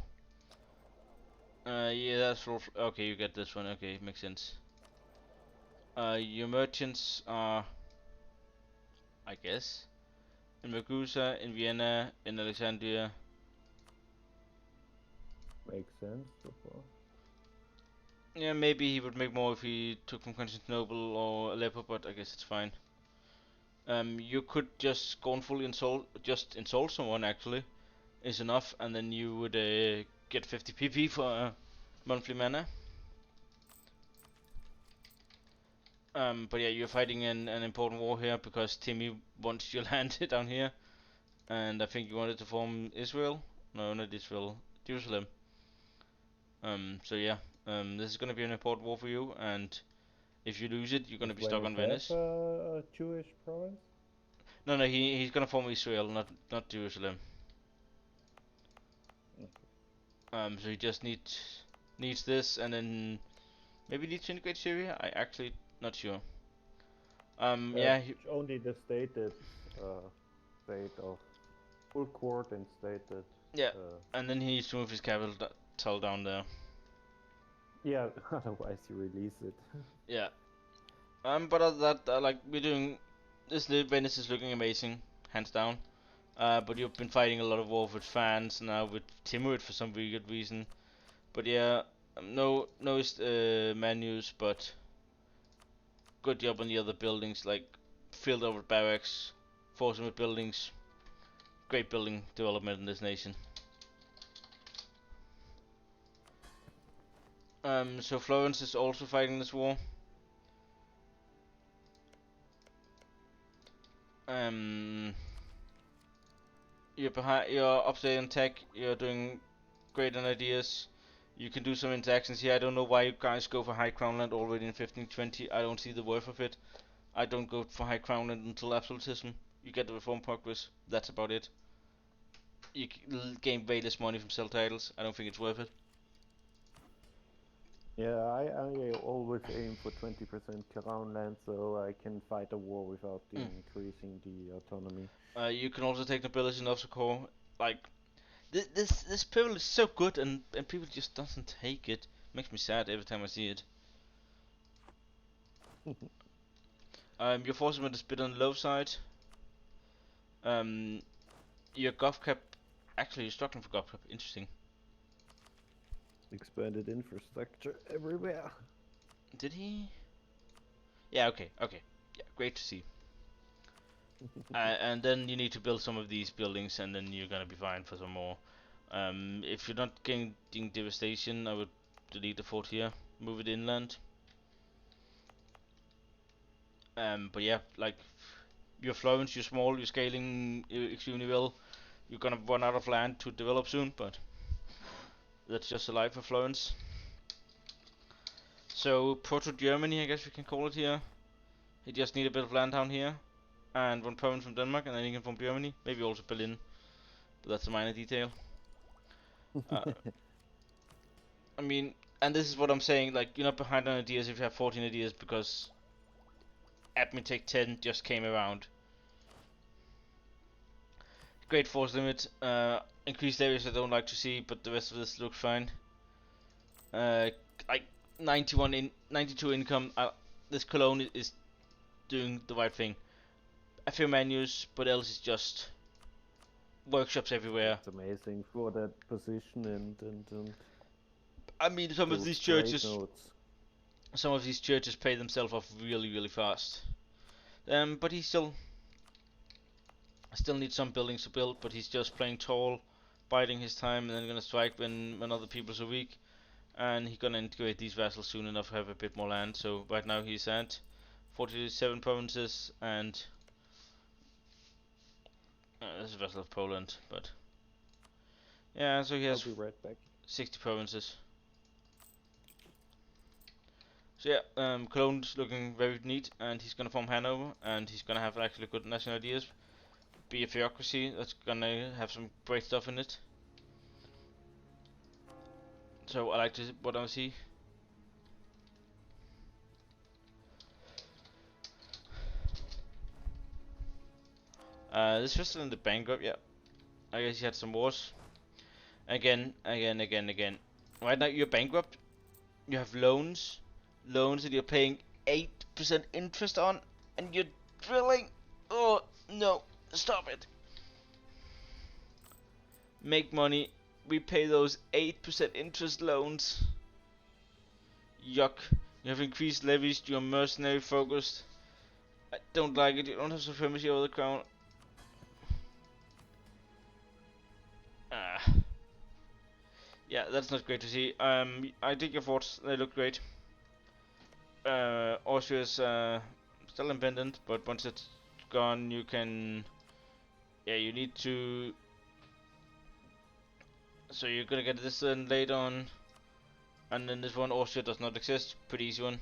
Yeah, that's okay. You get this one. Okay, makes sense. Your merchants are, I guess, in Ragusa, in Vienna, in Alexandria. Makes sense so far. Yeah, maybe he would make more if he took from Constantinople or Aleppo, but I guess it's fine. You could just scornfully insult someone actually, is enough, and then you would get 50 PP for monthly mana. But yeah, you're fighting an important war here because Timmy wants your land down here, and I think you wanted to form Israel. No, not Israel, Jerusalem. So yeah, this is gonna be an important war for you, and if you lose it, you're gonna Does be stuck Venice on have Venice. a Jewish province? No, he's gonna form Israel, not Jerusalem. Okay. So he just needs this, and then maybe needs to integrate Syria. I actually not sure. Yeah, Only the stated state of full court and stated. yeah, Uh, and then he needs to move his capital down there. yeah, otherwise you release it. Yeah. But other than that, like we're doing, this Venice is looking amazing, hands down. But you've been fighting a lot of war with fans now with Timurid for some really good reason. But yeah, no menus, but good job on the other buildings, like filled over barracks, forcing with buildings. Great building development in this nation. So Florence is also fighting this war. Um, you're up there in tech. You're doing great on ideas. You can do some interactions here. I don't know why you guys go for high crown land already in 1520. I don't see the worth of it. I don't go for high crown land until absolutism. You get the reform progress. That's about it. You gain way less money from sell titles. I don't think it's worth it. Yeah, I always aim for 20% crown land so I can fight a war without Mm. increasing the autonomy. You can also take nobility in Core. Like this privilege is so good, and people just doesn't take it. Makes me sad every time I see it. Your forcement is a bit on the low side. Um, your gov cap. Actually, you're struggling for gov cap. Interesting. Expanded infrastructure everywhere. Did he? Yeah. Okay. Yeah. Great to see. And then you need to build some of these buildings, and then you're gonna be fine for some more. If you're not getting devastation, I would delete the fort here, move it inland. But yeah, like you're Florence, you're small, you're scaling extremely well. You're gonna run out of land to develop soon, but that's just the life of Florence. So Proto Germany, I guess we can call it here. You just need a bit of land down here, and one province from Denmark, and then you can form Germany. Maybe also Berlin, but that's a minor detail. Uh, I mean, and this is what I'm saying. Like you're not behind on ideas if you have 14 ideas because Admin Tech 10 just came around. Great force limit. Increased areas I don't like to see, but the rest of this looks fine. Like 92 income. This Cologne is doing the right thing. a few menus, but else it's just workshops everywhere. It's amazing for that position and I mean, those trade notes. some of these churches pay themselves off really fast. But he still needs some buildings to build. But he's just playing tall, biding his time, and then gonna strike when other people are weak. And he's gonna integrate these vassals soon enough to have a bit more land. So right now he's at 47 provinces, and this is a vassal of Poland, but yeah, so he I'll has be right back. 60 provinces. So yeah, Cologne's looking very neat, and he's gonna form Hanover, and he's gonna have actually good national ideas. Be a theocracy that's gonna have some great stuff in it. So I like to what I see. This was still in the bankrupt, yeah. I guess he had some wars. Again. Right now you're bankrupt. You have loans that you're paying 8% interest on, and you're drilling. Oh no, stop it. Make money. We pay those 8% interest loans. Yuck. You have increased levies. You're mercenary focused. I don't like it. You don't have supremacy over the crown. Yeah, that's not great to see. I dig your forts. They look great. Austria's still independent, but once it's gone, you can. Yeah, you need to. So you're gonna get this then later on, and then this one Austria does not exist. Pretty easy one.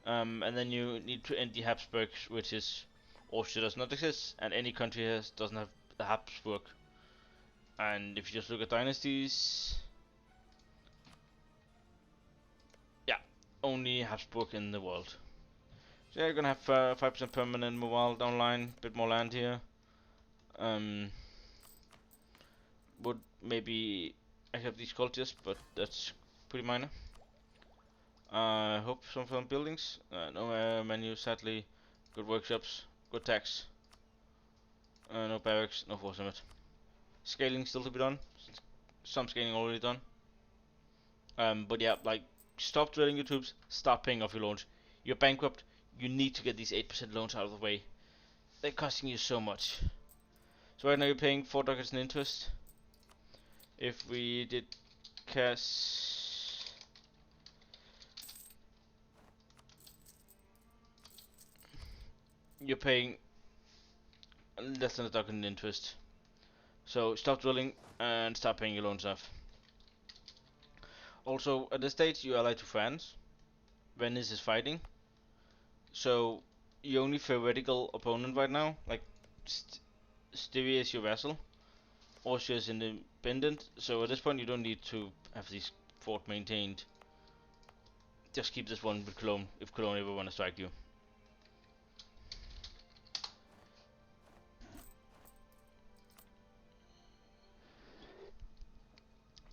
And then you need to end the Habsburgs, which is Austria does not exist, and any country doesn't have the Habsburg. And if you just look at dynasties, yeah, only Habsburg in the world. So yeah, you're gonna have 5% permanent mobile online, bit more land here. Would maybe accept these cultures, but that's pretty minor. Hope some fun buildings. No menu, sadly. Good workshops, good tax. No barracks, no force limit. Scaling still to be done. Some scaling already done. But yeah, like, stop drilling your troops, stop paying off your loans. You're bankrupt, you need to get these 8% loans out of the way. They're costing you so much. So right now you're paying 4 ducats in interest. If we did cash, you're paying less than a ducat in interest. So stop drilling and start paying your loans off. Also, at this stage, you are allied to France. Venice is fighting. So, your only theoretical opponent right now, like Styria is your vassal. Austria is independent. So at this point, you don't need to have this fort maintained. Just keep this one with Cologne if Cologne ever want to strike you.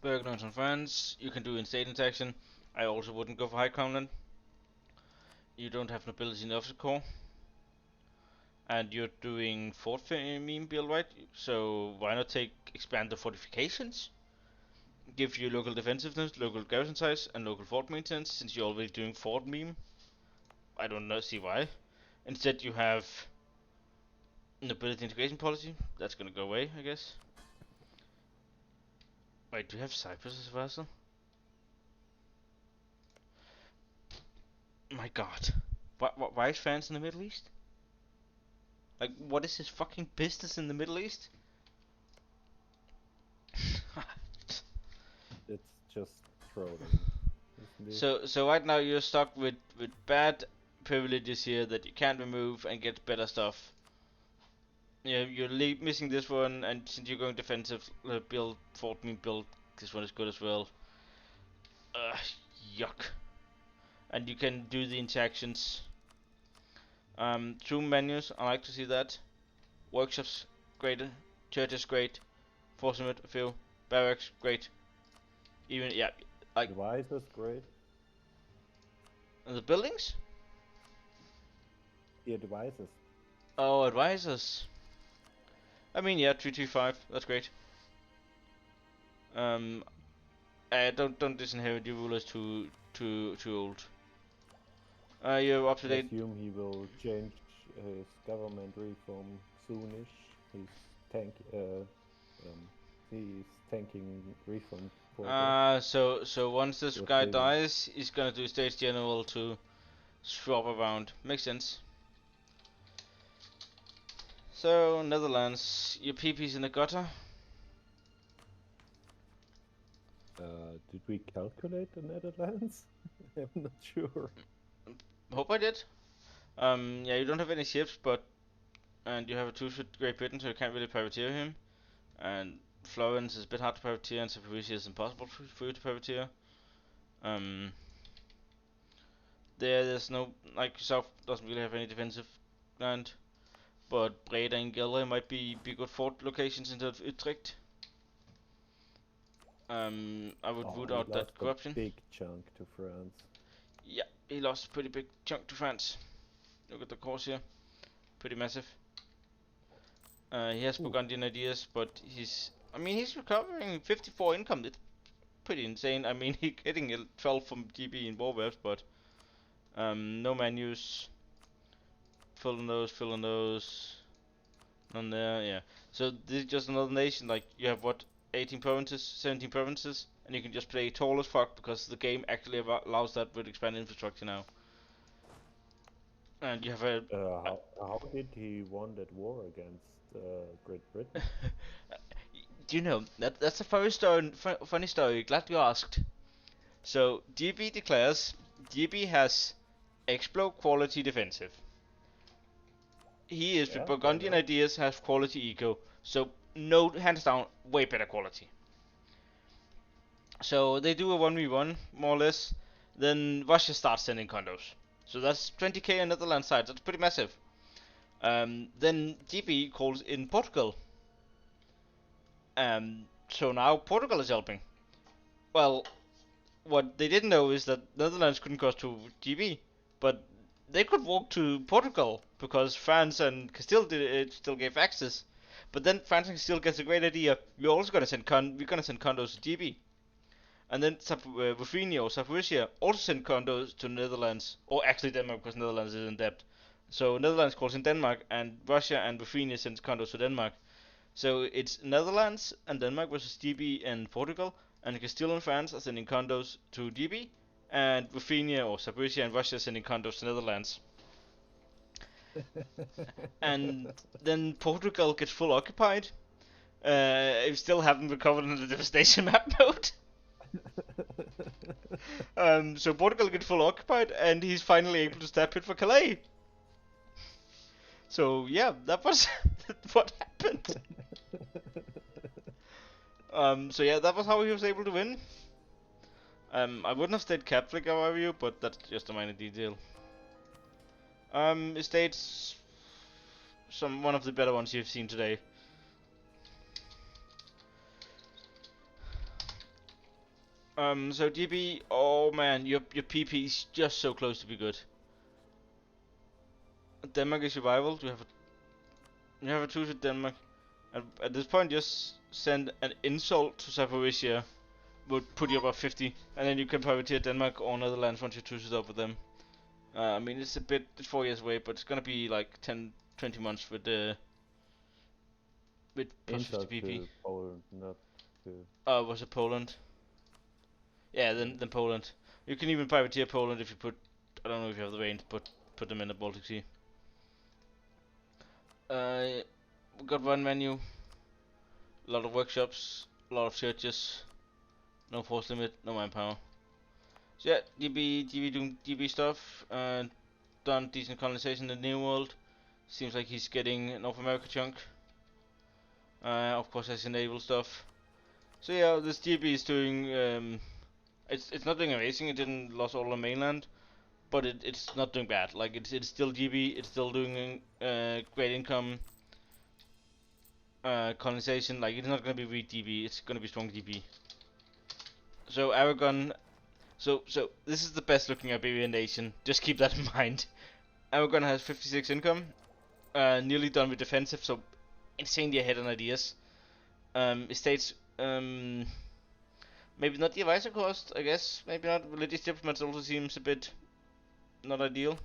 Bergnones on France. You can do in-state interaction. I also wouldn't go for High Crownland. You don't have nobility in the officer corps. And you're doing fort meme build, right? So why not expand the fortifications? Give you local defensiveness, local garrison size, and local fort maintenance, since you're already doing fort meme. I don't know, see why. Instead you have nobility integration policy. That's gonna go away, I guess. Wait, do you have Cyprus as a vassal? My god. Why is France in the Middle East? Like, what is his fucking business in the Middle East? It's just trolling. So right now you're stuck with bad privileges here that you can't remove and get better stuff. Yeah, you're missing this one, and since you're going defensive, build fort meme build. This one is good as well. Yuck. And you can do the interactions. True menus, I like to see that. Workshops, great. Churches, great. Force limit, a few. Barracks, great. Even, yeah, like. Devices, great. And the buildings? Yeah, devices. Oh, advisors. I mean, yeah, 335. That's great. Don't disinherit your rulers too old. You're up to I date. assume he will change his government reform soonish. He's tank. He's tanking reform progress. So once this With guy saving. dies, he's gonna do States General to swap around. Makes sense. So Netherlands, your PP's in the gutter. Did we calculate the Netherlands? I'm not sure. Hope I did. Yeah, you don't have any ships, and you have a truce with Great Britain, so you can't really privateer him. And Florence is a bit hard to privateer, and Zaporizhia is impossible for you to privateer. Um, there's no, like, South doesn't really have any defensive land, but Breda and Gelre might be good fort locations instead of Utrecht. I would root He out lost that a corruption. big chunk to France. Yeah, he lost a pretty big chunk to France. Look at the course here, pretty massive. He has Ooh. Burgundian ideas, but he's recovering 54 income. It's pretty insane. I mean, he's getting a 12 from GB in war webs, but no menus. Fill in those. None there, yeah. So this is just another nation. Like you have what, 18 provinces, 17 provinces, and you can just play tall as fuck because the game actually allows that with expanded infrastructure now. And you have How did he won that war against Great Britain? Do you know that's a funny story. Glad you asked. So DB declares DB has Explo quality defensive. He is with Yeah, why Burgundian not? ideas has quality eco. So no, hands down, way better quality. So they do a 1v1 more or less. Then Russia starts sending condos. So that's 20k on Netherlands side. That's pretty massive. Then DB calls in Portugal. So now Portugal is helping. Well, what they didn't know is that Netherlands couldn't cross to GB, but they could walk to Portugal because France and Castile still gave access. But then France and Castile gets a great idea. We're gonna send condos to GB, and then Ruthenia or Zaporizhia also send condos to Netherlands, or actually Denmark because Netherlands is in debt. So Netherlands calls in Denmark, and Russia and Ruthenia sends condos to Denmark. So it's Netherlands and Denmark versus DB and Portugal, and Castile and France are sending condos to DB, and Ruthenia or Zaporizhia and Russia are sending condos to Netherlands. And then Portugal gets full occupied. I still haven't recovered in the devastation map mode. So Portugal gets full occupied, and he's finally able to step in for Calais. So yeah, that was what happened. So yeah, that was how he was able to win. I wouldn't have stayed Catholic if I were you, but that's just a minor detail. Estates, one of the better ones you've seen today. So DB, oh man, your PP is just so close to be good. Denmark is your rival. You have a truce with Denmark. At this point, just send an insult to Zaporizhia. Would put you above 50, and then you can privateer Denmark or Netherlands once you truce it up with them. I mean, it's 4 years away, but it's gonna be like 10, 20 months with plus 50 Insult PP. to Poland, not to. Was it Poland? Yeah, then Poland. You can even privateer Poland if you put. I don't know if you have the range, but put them in the Baltic Sea. We got one menu. A lot of workshops, a lot of churches. No force limit, no manpower. So yeah, DB doing DB stuff. Done decent colonization in the New World. Seems like he's getting North America chunk. Of course, has naval stuff. So yeah, this DB is doing. It's not doing amazing. It didn't lose all the mainland, but it's not doing bad. Like it's still GB. It's still doing great income. Colonization. Like it's not gonna be weak DB. It's gonna be strong DB. So Aragon. So this is the best looking Iberian nation. Just keep that in mind. Aragon has 56 income. nearly done with defensive, so insanely ahead on ideas. Estates, maybe not the advisor cost, I guess. Maybe not. Religious diplomats also seems a bit not ideal.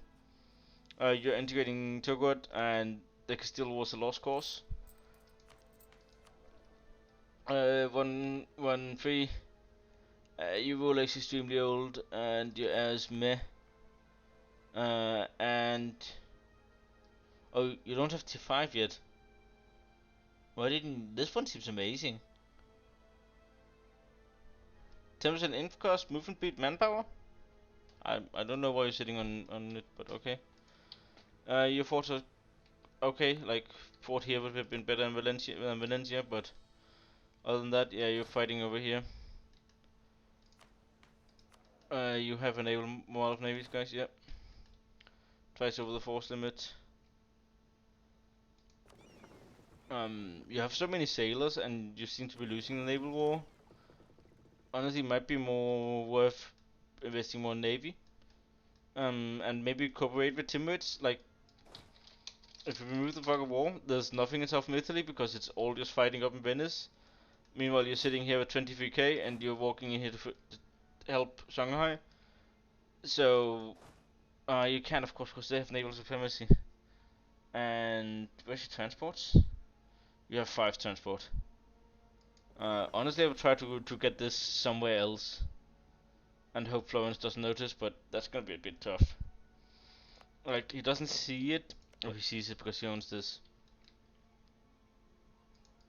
You're integrating Togot, and the Castile was a lost cause. 1-3. Your Rolex extremely old, and your as meh. And oh, you don't have T5 yet. Why didn't this one seems amazing? 10% inf cost, movement speed, manpower. I don't know why you're sitting on it, but okay. Your forts are okay. Like fort here would have been better than Valencia, but other than that, yeah, you're fighting over here. You have enabled more of navies, guys. Yep. Twice over the force limit. You have so many sailors, and you seem to be losing the naval war. Honestly, might be more worth investing more in navy. And maybe cooperate with Timurids. Like, if you remove the fog of war, there's nothing in southern Italy because it's all just fighting up in Venice. Meanwhile, you're sitting here with 23k, and you're walking in here to help Shanghai. So, you can, of course, because they have naval supremacy. And where's your transports? You have 5 transport. Honestly, I would try to get this somewhere else and hope Florence doesn't notice, but that's gonna be a bit tough. Like, he doesn't see it, or he sees it because he owns this.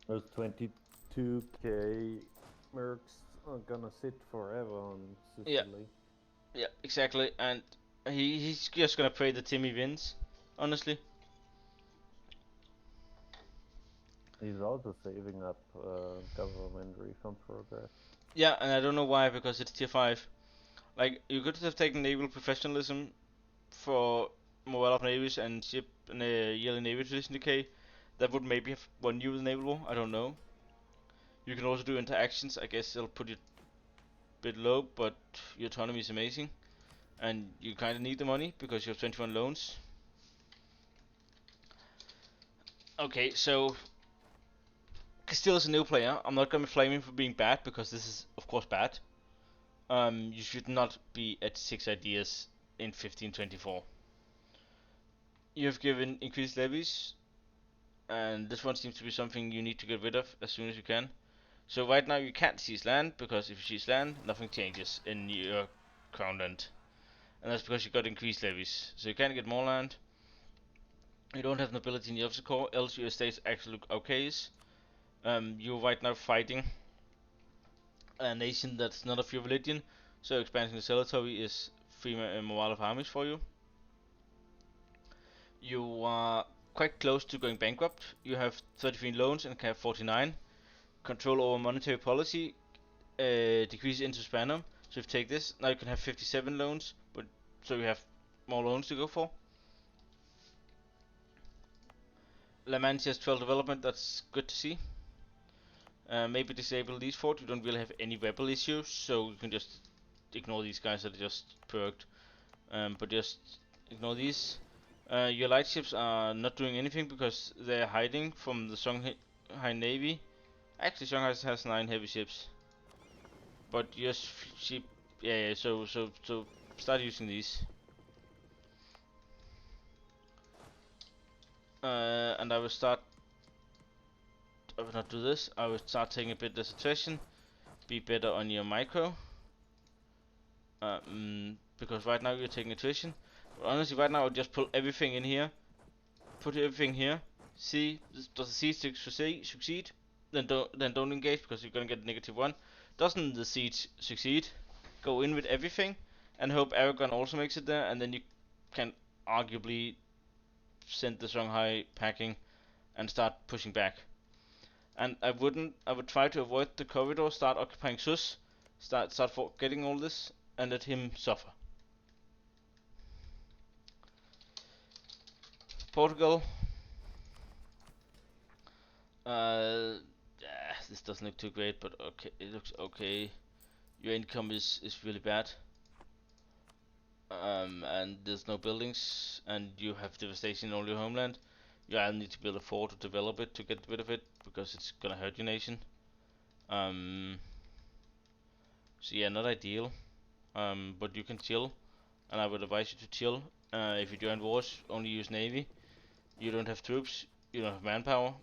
Those 22k mercs are gonna sit forever on Yeah, Sicily. yeah, exactly. And he's just gonna pray that Timmy wins, honestly. He's also saving up government refund progress. Yeah, and I don't know why, because it's tier 5. Like, you could have taken naval professionalism for morale of navies and ship and a yearly navy tradition decay. That would maybe have won you the naval war, I don't know. You can also do interactions, I guess it'll put you a bit low, but your autonomy is amazing. And you kinda need the money because you have 21 loans. Okay, so Castile is a new player. I'm not gonna flame him for being bad because this is of course bad. You should not be at 6 ideas in 1524. You have given increased levies, and this one seems to be something you need to get rid of as soon as you can. So right now you can't seize land, because if you seize land, nothing changes in your crown land. And that's because you got increased levies. So you can't get more land. You don't have nobility in the officer corps, else your estates actually look okay. You're right now fighting a nation that's not of your religion, so expanding the territory is free morale of armies for you. You are quite close to going bankrupt. You have 33 loans and can have 49. Control over monetary policy decreases interest per annum. So if you take this, now you can have 57 loans, but so you have more loans to go for. La Mancha has 12 development, that's good to see. Maybe disable these 4, you don't really have any rebel issues, so you can just ignore these guys that are just perked. But just ignore these. Your lightships are not doing anything because they're hiding from the Shanghai Navy. Actually, Shanghai has 9 heavy ships. But just ship, yeah, so start using these. And I will start. I will not do this. I will start taking a bit less attrition. Be better on your micro. Because right now you're taking attrition. But honestly, right now I'll just pull everything in here. Put everything here. See, does the siege succeed? Then don't engage because you're gonna get -1. Doesn't the siege succeed? Go in with everything and hope Aragon also makes it there, and then you can arguably send the Shanghai packing and start pushing back. And I would try to avoid the corridor, start occupying Sus, start getting all this, and let him suffer. Portugal. This doesn't look too great, but okay, it looks okay. Your income is really bad. And there's no buildings, and you have devastation in all your homeland. You either need to build a fort to develop it to get rid of it, because it's gonna hurt your nation. Um, so yeah, not ideal. But you can chill, and I would advise you to chill. If you join wars, only use navy. You don't have troops, you don't have manpower,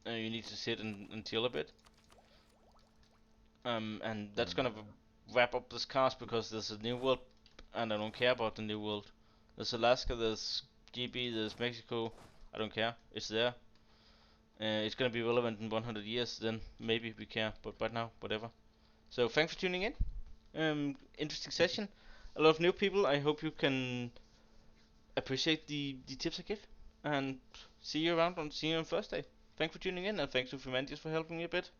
you need to sit and chill a bit. And that's gonna wrap up this cast, because there's a new world, and I don't care about the new world. There's Alaska, there's GB, there's Mexico. I don't care. It's there. It's gonna be relevant in 100 years. Then maybe we care, but right now, whatever. So thanks for tuning in. Interesting session. A lot of new people. I hope you can appreciate the tips I give, and see you on Thursday. Thanks for tuning in, and thanks to Phimandias for helping me a bit.